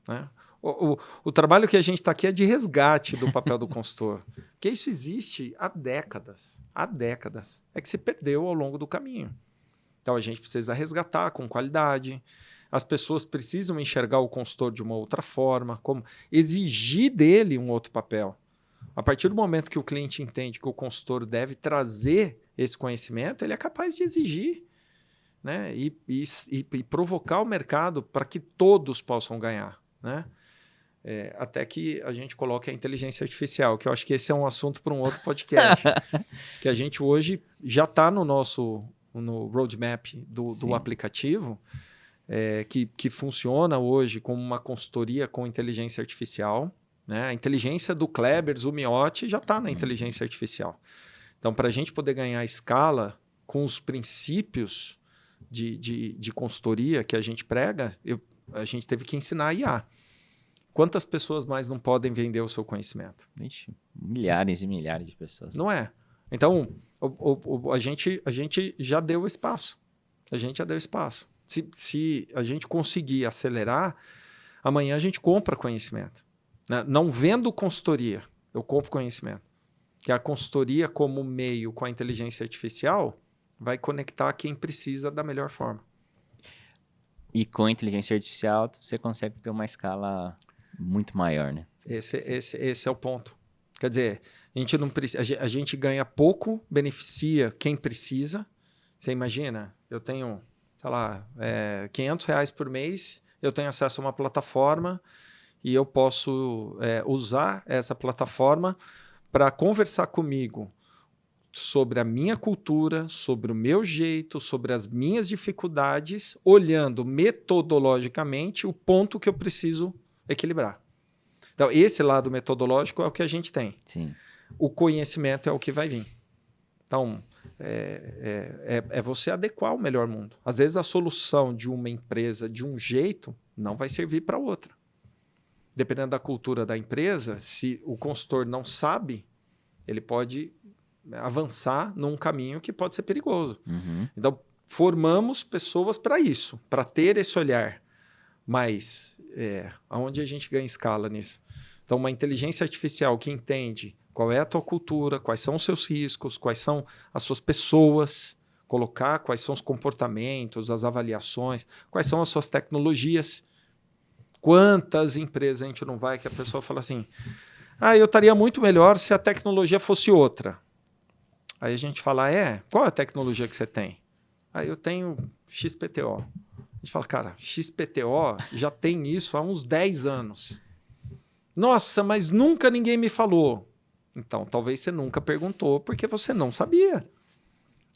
S2: né? O trabalho que a gente está aqui é de resgate do papel do consultor, porque isso existe há décadas. Há décadas. É que se perdeu ao longo do caminho. Então, a gente precisa resgatar com qualidade. As pessoas precisam enxergar o consultor de uma outra forma, como exigir dele um outro papel. A partir do momento que o cliente entende que o consultor deve trazer esse conhecimento, ele é capaz de exigir, né? E provocar o mercado para que todos possam ganhar, né? Até que a gente coloque a inteligência artificial, que eu acho que esse é um assunto para um outro podcast, que a gente hoje já está no roadmap do aplicativo, que funciona hoje como uma consultoria com inteligência artificial, né? A inteligência do Kleber, o Miotti, já está na inteligência artificial. Então, para a gente poder ganhar escala com os princípios de consultoria que a gente prega, a gente teve que ensinar a IA. Quantas pessoas mais não podem vender o seu conhecimento?
S1: Vixe, milhares e milhares de pessoas.
S2: Não é? Então, a gente já deu espaço. A gente já deu espaço. Se a gente conseguir acelerar, amanhã a gente compra conhecimento. Né? Não vendo consultoria, eu compro conhecimento. Que a consultoria, como meio com a inteligência artificial, vai conectar quem precisa da melhor forma.
S1: E com a inteligência artificial, você consegue ter uma escala muito maior, né?
S2: Esse é o ponto. Quer dizer, a gente ganha pouco, beneficia quem precisa. Você imagina, eu tenho, sei lá, R$500 por mês, eu tenho acesso a uma plataforma e eu posso usar essa plataforma para conversar comigo sobre a minha cultura, sobre o meu jeito, sobre as minhas dificuldades, olhando metodologicamente o ponto que eu preciso equilibrar. Então, esse lado metodológico é o que a gente tem.
S1: Sim.
S2: O conhecimento é o que vai vir. Então, é você adequar o melhor mundo. Às vezes, a solução de uma empresa de um jeito não vai servir para outra. Dependendo da cultura da empresa, se o consultor não sabe, ele pode avançar num caminho que pode ser perigoso.
S1: Uhum.
S2: Então, formamos pessoas para isso, para ter esse olhar. Mas aonde a gente ganha escala nisso? Então, uma inteligência artificial que entende qual é a tua cultura, quais são os seus riscos, quais são as suas pessoas, colocar quais são os comportamentos, as avaliações, quais são as suas tecnologias. Quantas empresas a gente não vai que a pessoa fala assim, eu estaria muito melhor se a tecnologia fosse outra. Aí a gente fala, qual é a tecnologia que você tem? Aí eu tenho XPTO. A gente fala, cara, XPTO já tem isso há uns 10 anos. Nossa, mas nunca ninguém me falou. Então, talvez você nunca perguntou porque você não sabia.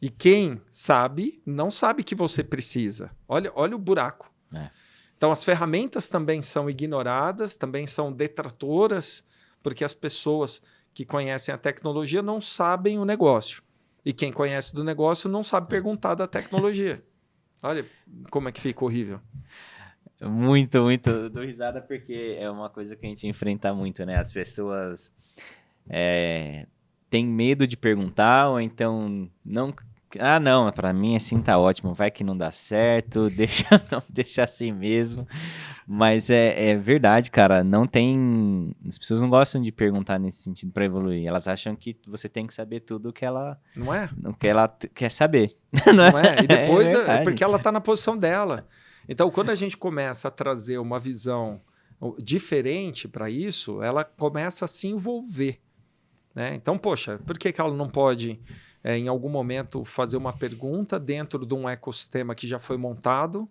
S2: E quem sabe, não sabe que você precisa. Olha o buraco. Então, as ferramentas também são ignoradas, também são detratoras, porque as pessoas que conhecem a tecnologia não sabem o negócio. E quem conhece do negócio não sabe perguntar da tecnologia. Olha como é que fica horrível.
S1: Muito, muito. Dou risada porque é uma coisa que a gente enfrenta muito, né? As pessoas têm medo de perguntar ou então não... não, pra mim assim tá ótimo, vai que não dá certo, deixa assim mesmo. Mas é verdade, cara, não tem... As pessoas não gostam de perguntar nesse sentido pra evoluir. Elas acham que você tem que saber tudo que ela...
S2: Não é?
S1: Não que ela quer saber.
S2: Não é? E depois porque ela tá na posição dela. Então, quando a gente começa a trazer uma visão diferente para isso, ela começa a se envolver. Né? Então, poxa, por que ela não pode... em algum momento, fazer uma pergunta dentro de um ecossistema que já foi montado,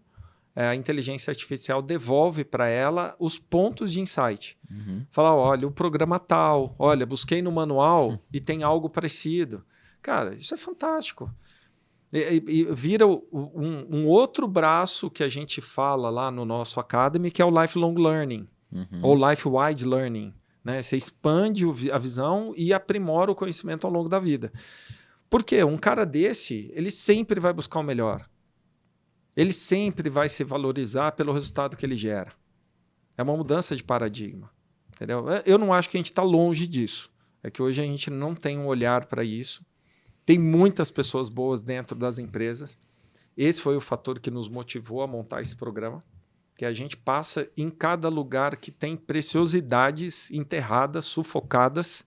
S2: a inteligência artificial devolve para ela os pontos de insight.
S1: Uhum.
S2: Fala, olha, o programa tal, olha, busquei no manual e tem algo parecido. Cara, isso é fantástico. E vira um outro braço que a gente fala lá no nosso Academy, que é o Lifelong Learning, ou Life-Wide Learning. Né? Você expande a visão e aprimora o conhecimento ao longo da vida. Por quê? Um cara desse, ele sempre vai buscar o melhor. Ele sempre vai se valorizar pelo resultado que ele gera. É uma mudança de paradigma. Entendeu? Eu não acho que a gente está longe disso. É que hoje a gente não tem um olhar para isso. Tem muitas pessoas boas dentro das empresas. esse foi o fator que nos motivou a montar esse programa, que a gente passa em cada lugar que tem preciosidades enterradas, sufocadas,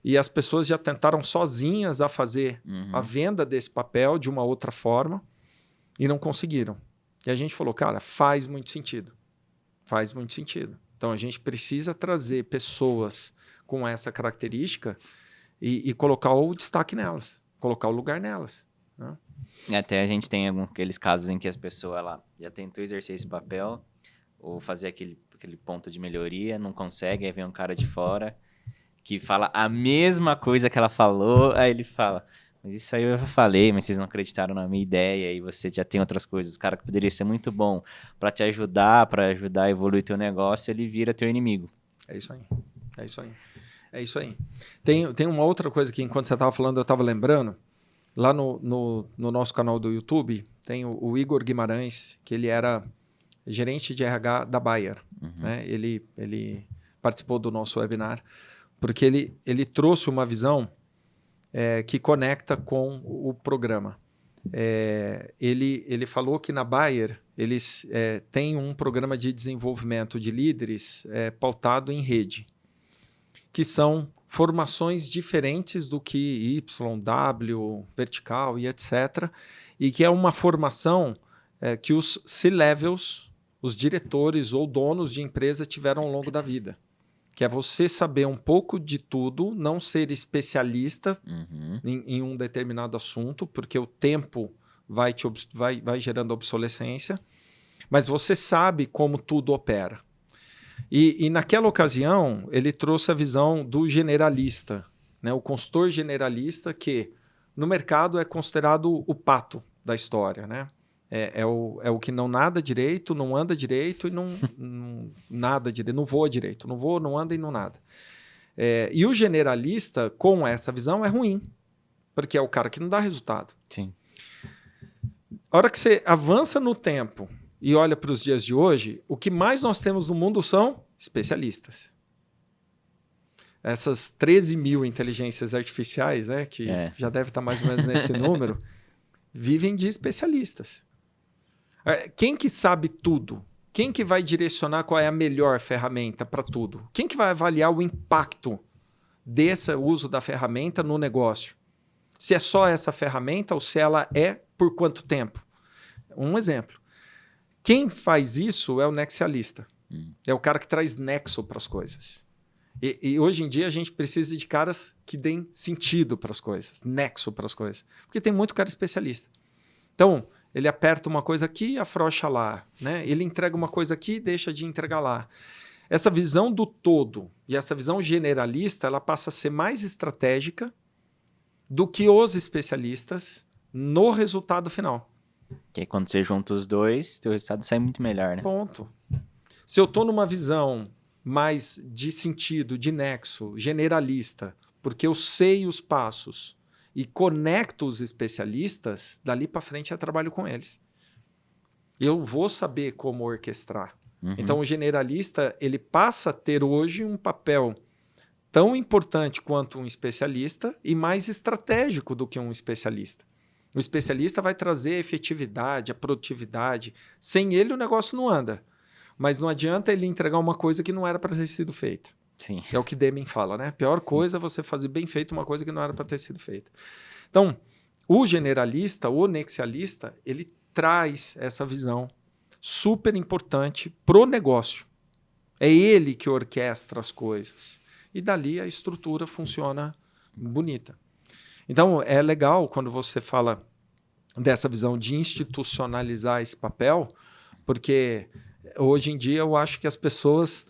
S2: e as pessoas já tentaram sozinhas a fazer a venda desse papel de uma outra forma e não conseguiram. E a gente falou, cara, faz muito sentido. Faz muito sentido. Então, a gente precisa trazer pessoas com essa característica e colocar o destaque nelas, colocar o lugar nelas. Né?
S1: Até a gente tem aqueles casos em que as pessoas lá já tentou exercer esse papel ou fazer aquele ponto de melhoria, não consegue, aí vem um cara de fora que fala a mesma coisa que ela falou, aí ele fala, mas isso aí eu já falei, mas vocês não acreditaram na minha ideia, e você já tem outras coisas. O cara que poderia ser muito bom para te ajudar, a evoluir teu negócio, ele vira teu inimigo.
S2: É isso aí, é isso aí. É isso aí. Tem uma outra coisa que, enquanto você estava falando, eu estava lembrando. Lá no nosso canal do YouTube, tem o Igor Guimarães, que ele era gerente de RH da Bayer. Né? Ele participou do nosso webinar, porque ele trouxe uma visão que conecta com o programa. Ele falou que na Bayer eles têm um programa de desenvolvimento de líderes pautado em rede, que são formações diferentes do que Y, W, vertical e etc. E que é uma formação que os C-levels, os diretores ou donos de empresa tiveram ao longo da vida. Que é você saber um pouco de tudo, não ser especialista em um determinado assunto, porque o tempo vai gerando obsolescência, mas você sabe como tudo opera. E naquela ocasião, ele trouxe a visão do generalista, né? O consultor generalista, que no mercado é considerado o pato da história, né? É o que não nada direito, não anda direito e não nada direito, não voa direito, não voa, não anda e não nada. E o generalista, com essa visão, é ruim, porque é o cara que não dá resultado.
S1: Sim.
S2: A hora que você avança no tempo e olha para os dias de hoje, o que mais nós temos no mundo são especialistas. Essas 13 mil inteligências artificiais, né, que já deve estar mais ou menos nesse número, vivem de especialistas. Quem que sabe tudo? Quem que vai direcionar qual é a melhor ferramenta para tudo? Quem que vai avaliar o impacto desse uso da ferramenta no negócio? Se é só essa ferramenta ou se ela é por quanto tempo? Um exemplo. Quem faz isso é o nexialista. É o cara que traz nexo para as coisas. E hoje em dia a gente precisa de caras que deem sentido para as coisas, nexo para as coisas. Porque tem muito cara especialista. Então, ele aperta uma coisa aqui e afrouxa lá. Né? Ele entrega uma coisa aqui e deixa de entregar lá. Essa visão do todo e essa visão generalista, ela passa a ser mais estratégica do que os especialistas no resultado final.
S1: Que aí, quando você junta os dois, teu resultado sai muito melhor, né?
S2: Ponto. Se eu estou numa visão mais de sentido, de nexo, generalista, porque eu sei os passos e conecto os especialistas, dali para frente eu trabalho com eles. Eu vou saber como orquestrar. Então, o generalista, ele passa a ter hoje um papel tão importante quanto um especialista e mais estratégico do que um especialista. O especialista vai trazer a efetividade, a produtividade. Sem ele, o negócio não anda. Mas não adianta ele entregar uma coisa que não era para ter sido feita.
S1: Sim.
S2: É o que Deming fala, né? A pior coisa é você fazer bem feito uma coisa que não era para ter sido feita. Então, o generalista, o nexialista, ele traz essa visão super importante pro negócio. É ele que orquestra as coisas. E dali a estrutura funciona bonita. Então, é legal quando você fala dessa visão de institucionalizar esse papel, porque hoje em dia eu acho que as pessoas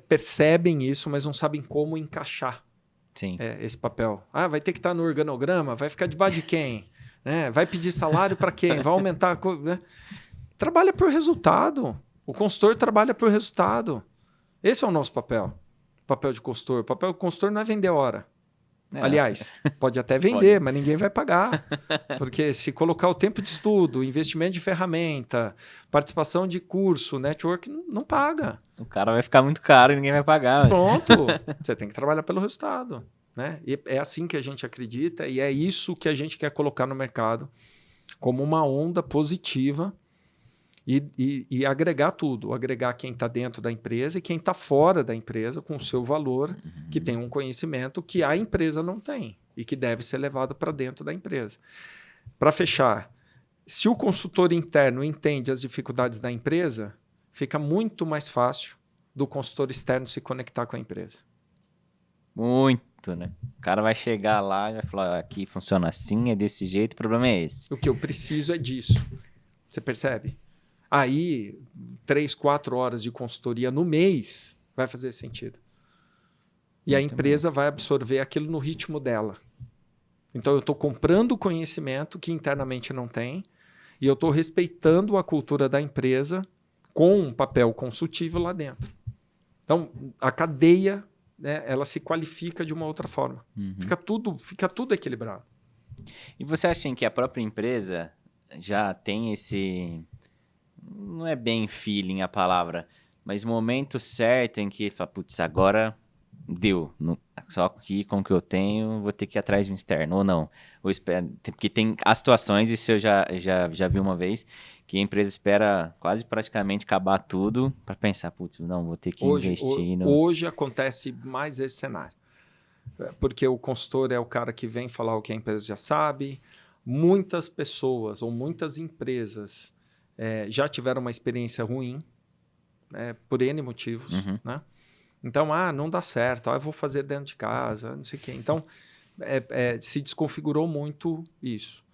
S2: percebem isso, mas não sabem como encaixar esse papel. Vai ter que estar no organograma? Vai ficar debaixo de quem? Né? Vai pedir salário para quem? Vai aumentar... Né? Trabalha por resultado. O consultor trabalha por resultado. Esse é o nosso papel. O papel de consultor. O papel de consultor não é vender hora. Aliás, pode até vender, mas ninguém vai pagar. Porque se colocar o tempo de estudo, investimento de ferramenta, participação de curso, network, não paga.
S1: O cara vai ficar muito caro e ninguém vai pagar.
S2: Pronto. Você tem que trabalhar pelo resultado. Né? E é assim que a gente acredita e é isso que a gente quer colocar no mercado como uma onda positiva e agregar tudo, agregar quem está dentro da empresa e quem está fora da empresa com o seu valor, que tem um conhecimento que a empresa não tem e que deve ser levado para dentro da empresa. Para fechar, se o consultor interno entende as dificuldades da empresa, fica muito mais fácil do consultor externo se conectar com a empresa.
S1: Muito, né? O cara vai chegar lá e vai falar, aqui funciona assim, é desse jeito, o problema é esse.
S2: O que eu preciso é disso. Você percebe? Aí, 3, 4 horas de consultoria no mês vai fazer sentido. E a empresa vai absorver aquilo no ritmo dela. Então, eu estou comprando conhecimento que internamente não tem e eu estou respeitando a cultura da empresa com um papel consultivo lá dentro. Então, a cadeia, né, ela se qualifica de uma outra forma. Fica tudo equilibrado.
S1: E você acha assim, que a própria empresa já tem esse... Não é bem feeling a palavra, mas momento certo em que fala, putz, agora deu. Só aqui com o que eu tenho, vou ter que ir atrás de um externo, ou não. Ou espero, porque tem as situações, isso eu já vi uma vez, que a empresa espera quase praticamente acabar tudo para pensar, putz, não, vou ter que investir.
S2: Hoje acontece mais esse cenário. Porque o consultor é o cara que vem falar o que a empresa já sabe. Muitas pessoas ou muitas empresas já tiveram uma experiência ruim, por N motivos, né? Então, não dá certo, eu vou fazer dentro de casa, não sei o quê. Então, se desconfigurou muito isso.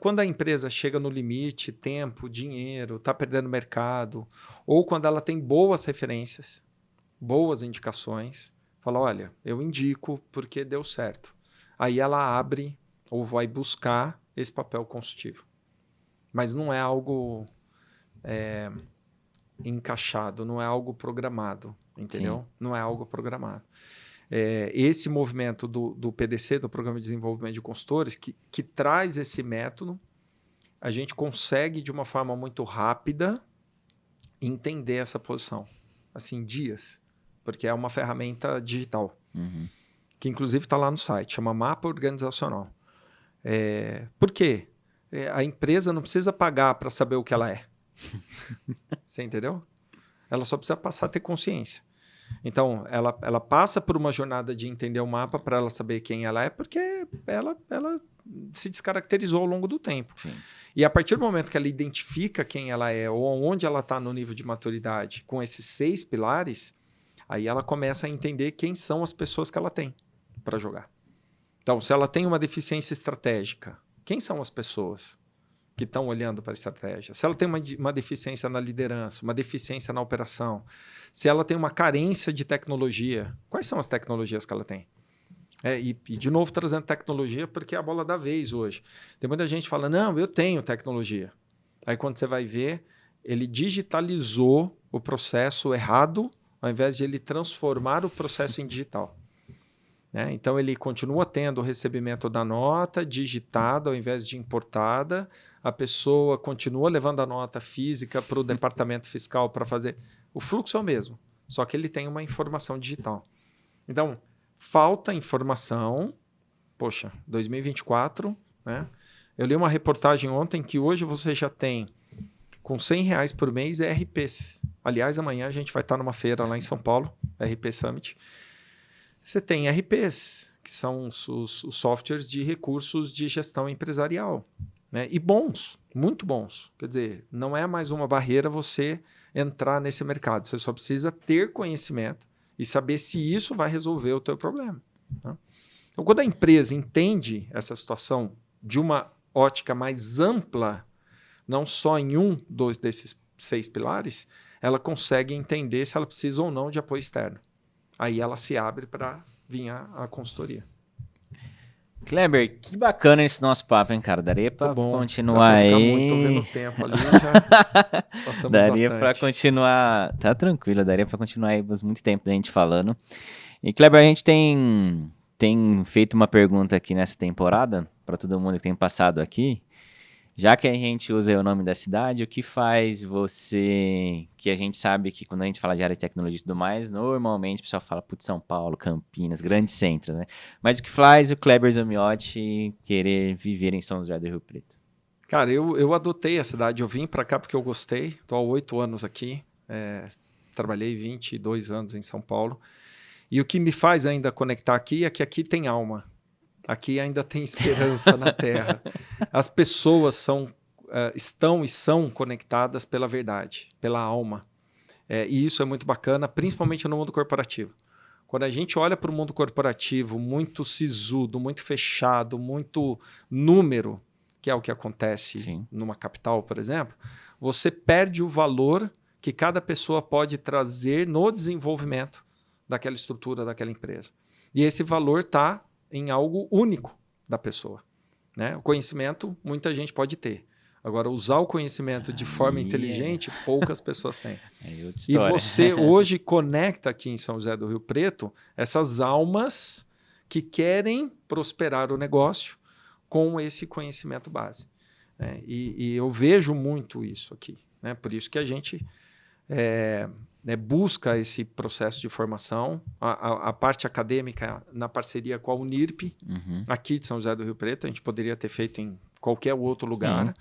S2: Quando a empresa chega no limite, tempo, dinheiro, está perdendo mercado, ou quando ela tem boas referências, boas indicações, fala, olha, eu indico porque deu certo. Aí ela abre ou vai buscar esse papel consultivo. Mas não é algo encaixado, não é algo programado, entendeu? Sim. Não é algo programado. Esse movimento do PDC, do Programa de Desenvolvimento de Consultores, que traz esse método, a gente consegue, de uma forma muito rápida, entender essa posição. Assim, dias. Porque é uma ferramenta digital, que inclusive está lá no site, chama Mapa Organizacional. Por quê? A empresa não precisa pagar para saber o que ela é. Você entendeu? Ela só precisa passar a ter consciência. Então, ela passa por uma jornada de entender o mapa para ela saber quem ela é, porque ela se descaracterizou ao longo do tempo. Sim. E a partir do momento que ela identifica quem ela é ou onde ela está no nível de maturidade com esses 6 pilares, aí ela começa a entender quem são as pessoas que ela tem para jogar. Então, se ela tem uma deficiência estratégica, quem são as pessoas que estão olhando para a estratégia? Se ela tem uma deficiência na liderança, uma deficiência na operação, se ela tem uma carência de tecnologia, quais são as tecnologias que ela tem? E de novo, trazendo tecnologia, porque é a bola da vez hoje. Tem muita gente que fala, não, eu tenho tecnologia. Aí quando você vai ver, ele digitalizou o processo errado, ao invés de ele transformar o processo em digital. Então, ele continua tendo o recebimento da nota digitada ao invés de importada. A pessoa continua levando a nota física para o departamento fiscal para fazer. O fluxo é o mesmo, só que ele tem uma informação digital. Então, falta informação. Poxa, 2024, né? Eu li uma reportagem ontem que hoje você já tem, com R$100 por mês, RPs. Aliás, amanhã a gente vai estar numa feira lá em São Paulo, RP Summit. Você tem RPs, que são os softwares de recursos de gestão empresarial, né? E bons, muito bons. Quer dizer, não é mais uma barreira você entrar nesse mercado. Você só precisa ter conhecimento e saber se isso vai resolver o teu problema, né? Então, quando a empresa entende essa situação de uma ótica mais ampla, não só em desses 6 pilares, ela consegue entender se ela precisa ou não de apoio externo. Aí ela se abre para vir a consultoria.
S1: Kleber, que bacana esse nosso papo, hein, cara? Daria para continuar
S2: aí.
S1: Muito,
S2: tô vendo o tempo ali, já passamos
S1: daria
S2: bastante.
S1: para continuar, tá tranquilo, daria para continuar aí muito tempo da gente falando. E Kleber, a gente tem feito uma pergunta aqui nessa temporada, para todo mundo que tem passado aqui. Já que a gente usa o nome da cidade, o que faz você... Que a gente sabe que quando a gente fala de área de tecnologia e tudo mais, normalmente o pessoal fala, putz, São Paulo, Campinas, grandes centros, né? Mas o que faz o Kleber Zomiotti querer viver em São José do Rio Preto?
S2: Cara, eu adotei a cidade. Eu vim para cá porque eu gostei. Estou há 8 anos aqui. Trabalhei 22 anos em São Paulo. E o que me faz ainda conectar aqui é que aqui tem alma. Aqui ainda tem esperança na Terra. As pessoas estão e são conectadas pela verdade, pela alma. E isso é muito bacana, principalmente no mundo corporativo. Quando a gente olha para o mundo corporativo muito sisudo, muito fechado, muito número, que é o que acontece numa capital, por exemplo, você perde o valor que cada pessoa pode trazer no desenvolvimento daquela estrutura, daquela empresa. E esse valor está em algo único da pessoa, né? O conhecimento muita gente pode ter. Agora, usar o conhecimento de forma inteligente, poucas pessoas têm. E você hoje conecta aqui em São José do Rio Preto essas almas que querem prosperar o negócio com esse conhecimento base. Né? E eu vejo muito isso aqui. Né? Por isso que a gente busca esse processo de formação, a parte acadêmica na parceria com a Unirp, aqui de São José do Rio Preto. A gente poderia ter feito em qualquer outro lugar,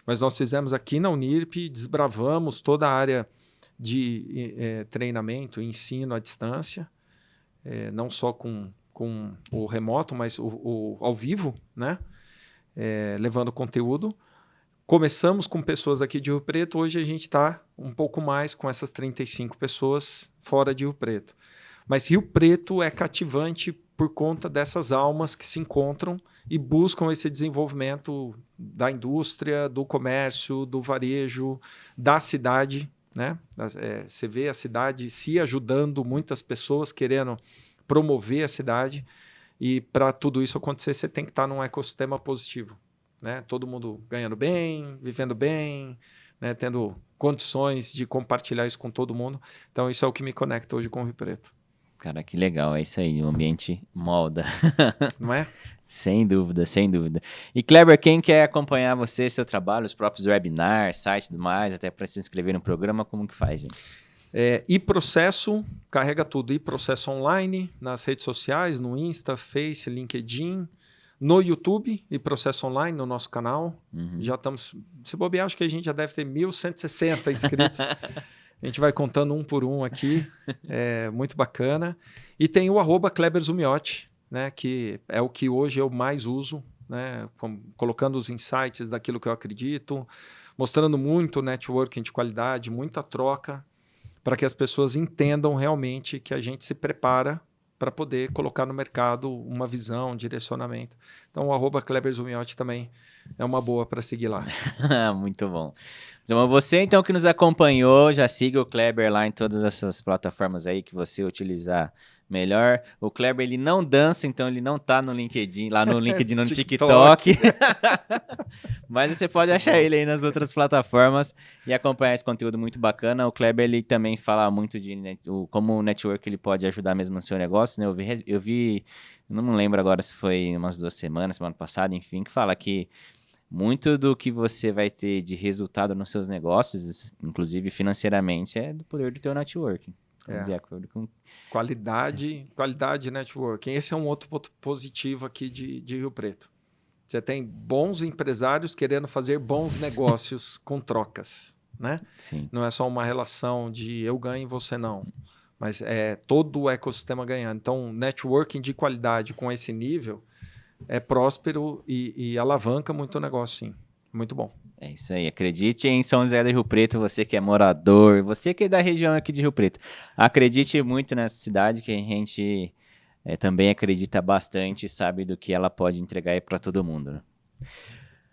S2: mas nós fizemos aqui na Unirp, desbravamos toda a área de treinamento e ensino à distância, não só com o remoto, mas o ao vivo, né? Levando conteúdo. Começamos com pessoas aqui de Rio Preto, hoje a gente está um pouco mais com essas 35 pessoas fora de Rio Preto. Mas Rio Preto é cativante por conta dessas almas que se encontram e buscam esse desenvolvimento da indústria, do comércio, do varejo, da cidade. Né? Você vê a cidade se ajudando, muitas pessoas querendo promover a cidade, e para tudo isso acontecer, você tem que estar num ecossistema positivo. Né? Todo mundo ganhando bem, vivendo bem, né? Tendo condições de compartilhar isso com todo mundo. Então, isso é o que me conecta hoje com o Rio Preto.
S1: Cara, que legal, é isso aí, o ambiente molda.
S2: Não é?
S1: Sem dúvida, sem dúvida. E Kleber, quem quer acompanhar você, seu trabalho, os próprios webinars, site e tudo mais, até para se inscrever no programa, como que faz, gente?
S2: iProcesso, carrega tudo. iProcesso online, nas redes sociais, no Insta, Face, LinkedIn, no YouTube, iProcesso online, no nosso canal. Já estamos, se bobear, acho que a gente já deve ter 1.160 inscritos. A gente vai contando um por um aqui, muito bacana. E tem o @KleberZumiotti, né, que é o que hoje eu mais uso, né, colocando os insights daquilo que eu acredito, mostrando muito networking de qualidade, muita troca, para que as pessoas entendam realmente que a gente se prepara para poder colocar no mercado uma visão, um direcionamento. Então o @KleberZumiotti também é uma boa para seguir lá.
S1: Muito bom. Então, você então que nos acompanhou, já siga o Kleber lá em todas essas plataformas aí que você utilizar melhor. O Kleber, ele não dança, então ele não tá no LinkedIn, lá no LinkedIn, no TikTok. Mas você pode achar ele aí nas outras plataformas e acompanhar esse conteúdo muito bacana. O Kleber, ele também fala muito de como o network ele pode ajudar mesmo no seu negócio, né? Eu vi, não me lembro agora se foi umas 2 semanas, semana passada, enfim, que fala que muito do que você vai ter de resultado nos seus negócios, inclusive financeiramente, é do poder do teu networking. De acordo com... Qualidade networking. Esse é um outro ponto positivo aqui de Rio Preto. Você tem bons empresários querendo fazer bons negócios com trocas. Né? Sim.
S2: Não é só uma relação de eu ganho e você não. Mas é todo o ecossistema ganhando. Então, networking de qualidade com esse nível é próspero e alavanca muito o negócio, sim. Muito bom.
S1: É isso aí. Acredite em São José do Rio Preto, você que é morador, você que é da região aqui de Rio Preto. Acredite muito nessa cidade, que a gente também acredita bastante e sabe do que ela pode entregar aí para todo mundo. Né?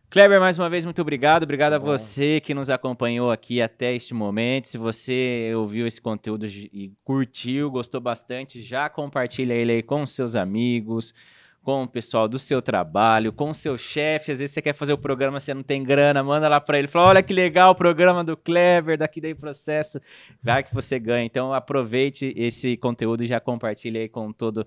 S1: Kleber, mais uma vez, muito obrigado. Obrigado a você que nos acompanhou aqui até este momento. Se você ouviu esse conteúdo e curtiu, gostou bastante, já compartilha ele aí com seus amigos, com o pessoal do seu trabalho, com o seu chefe. Às vezes você quer fazer o programa, você não tem grana, manda lá para ele. Fala, olha que legal o programa do Kleber, daqui daí processo, vai que você ganha. Então aproveite esse conteúdo e já compartilhe aí com todos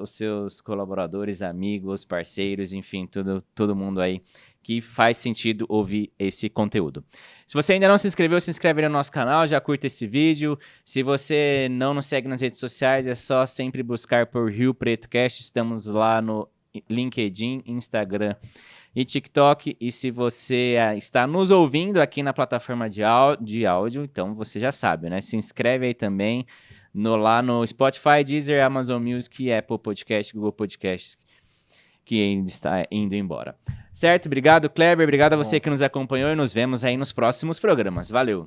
S1: os seus colaboradores, amigos, parceiros, enfim, todo mundo aí que faz sentido ouvir esse conteúdo. Se você ainda não se inscreveu, se inscreve no nosso canal, já curta esse vídeo. Se você não nos segue nas redes sociais, é só sempre buscar por Rio Preto Cast. Estamos lá no LinkedIn, Instagram e TikTok. E se você está nos ouvindo aqui na plataforma de áudio, então você já sabe, né? Se inscreve aí também lá no Spotify, Deezer, Amazon Music, Apple Podcast, Google Podcast, que ainda está indo embora. Certo? Obrigado, Kleber. Obrigado a você que nos acompanhou e nos vemos aí nos próximos programas. Valeu!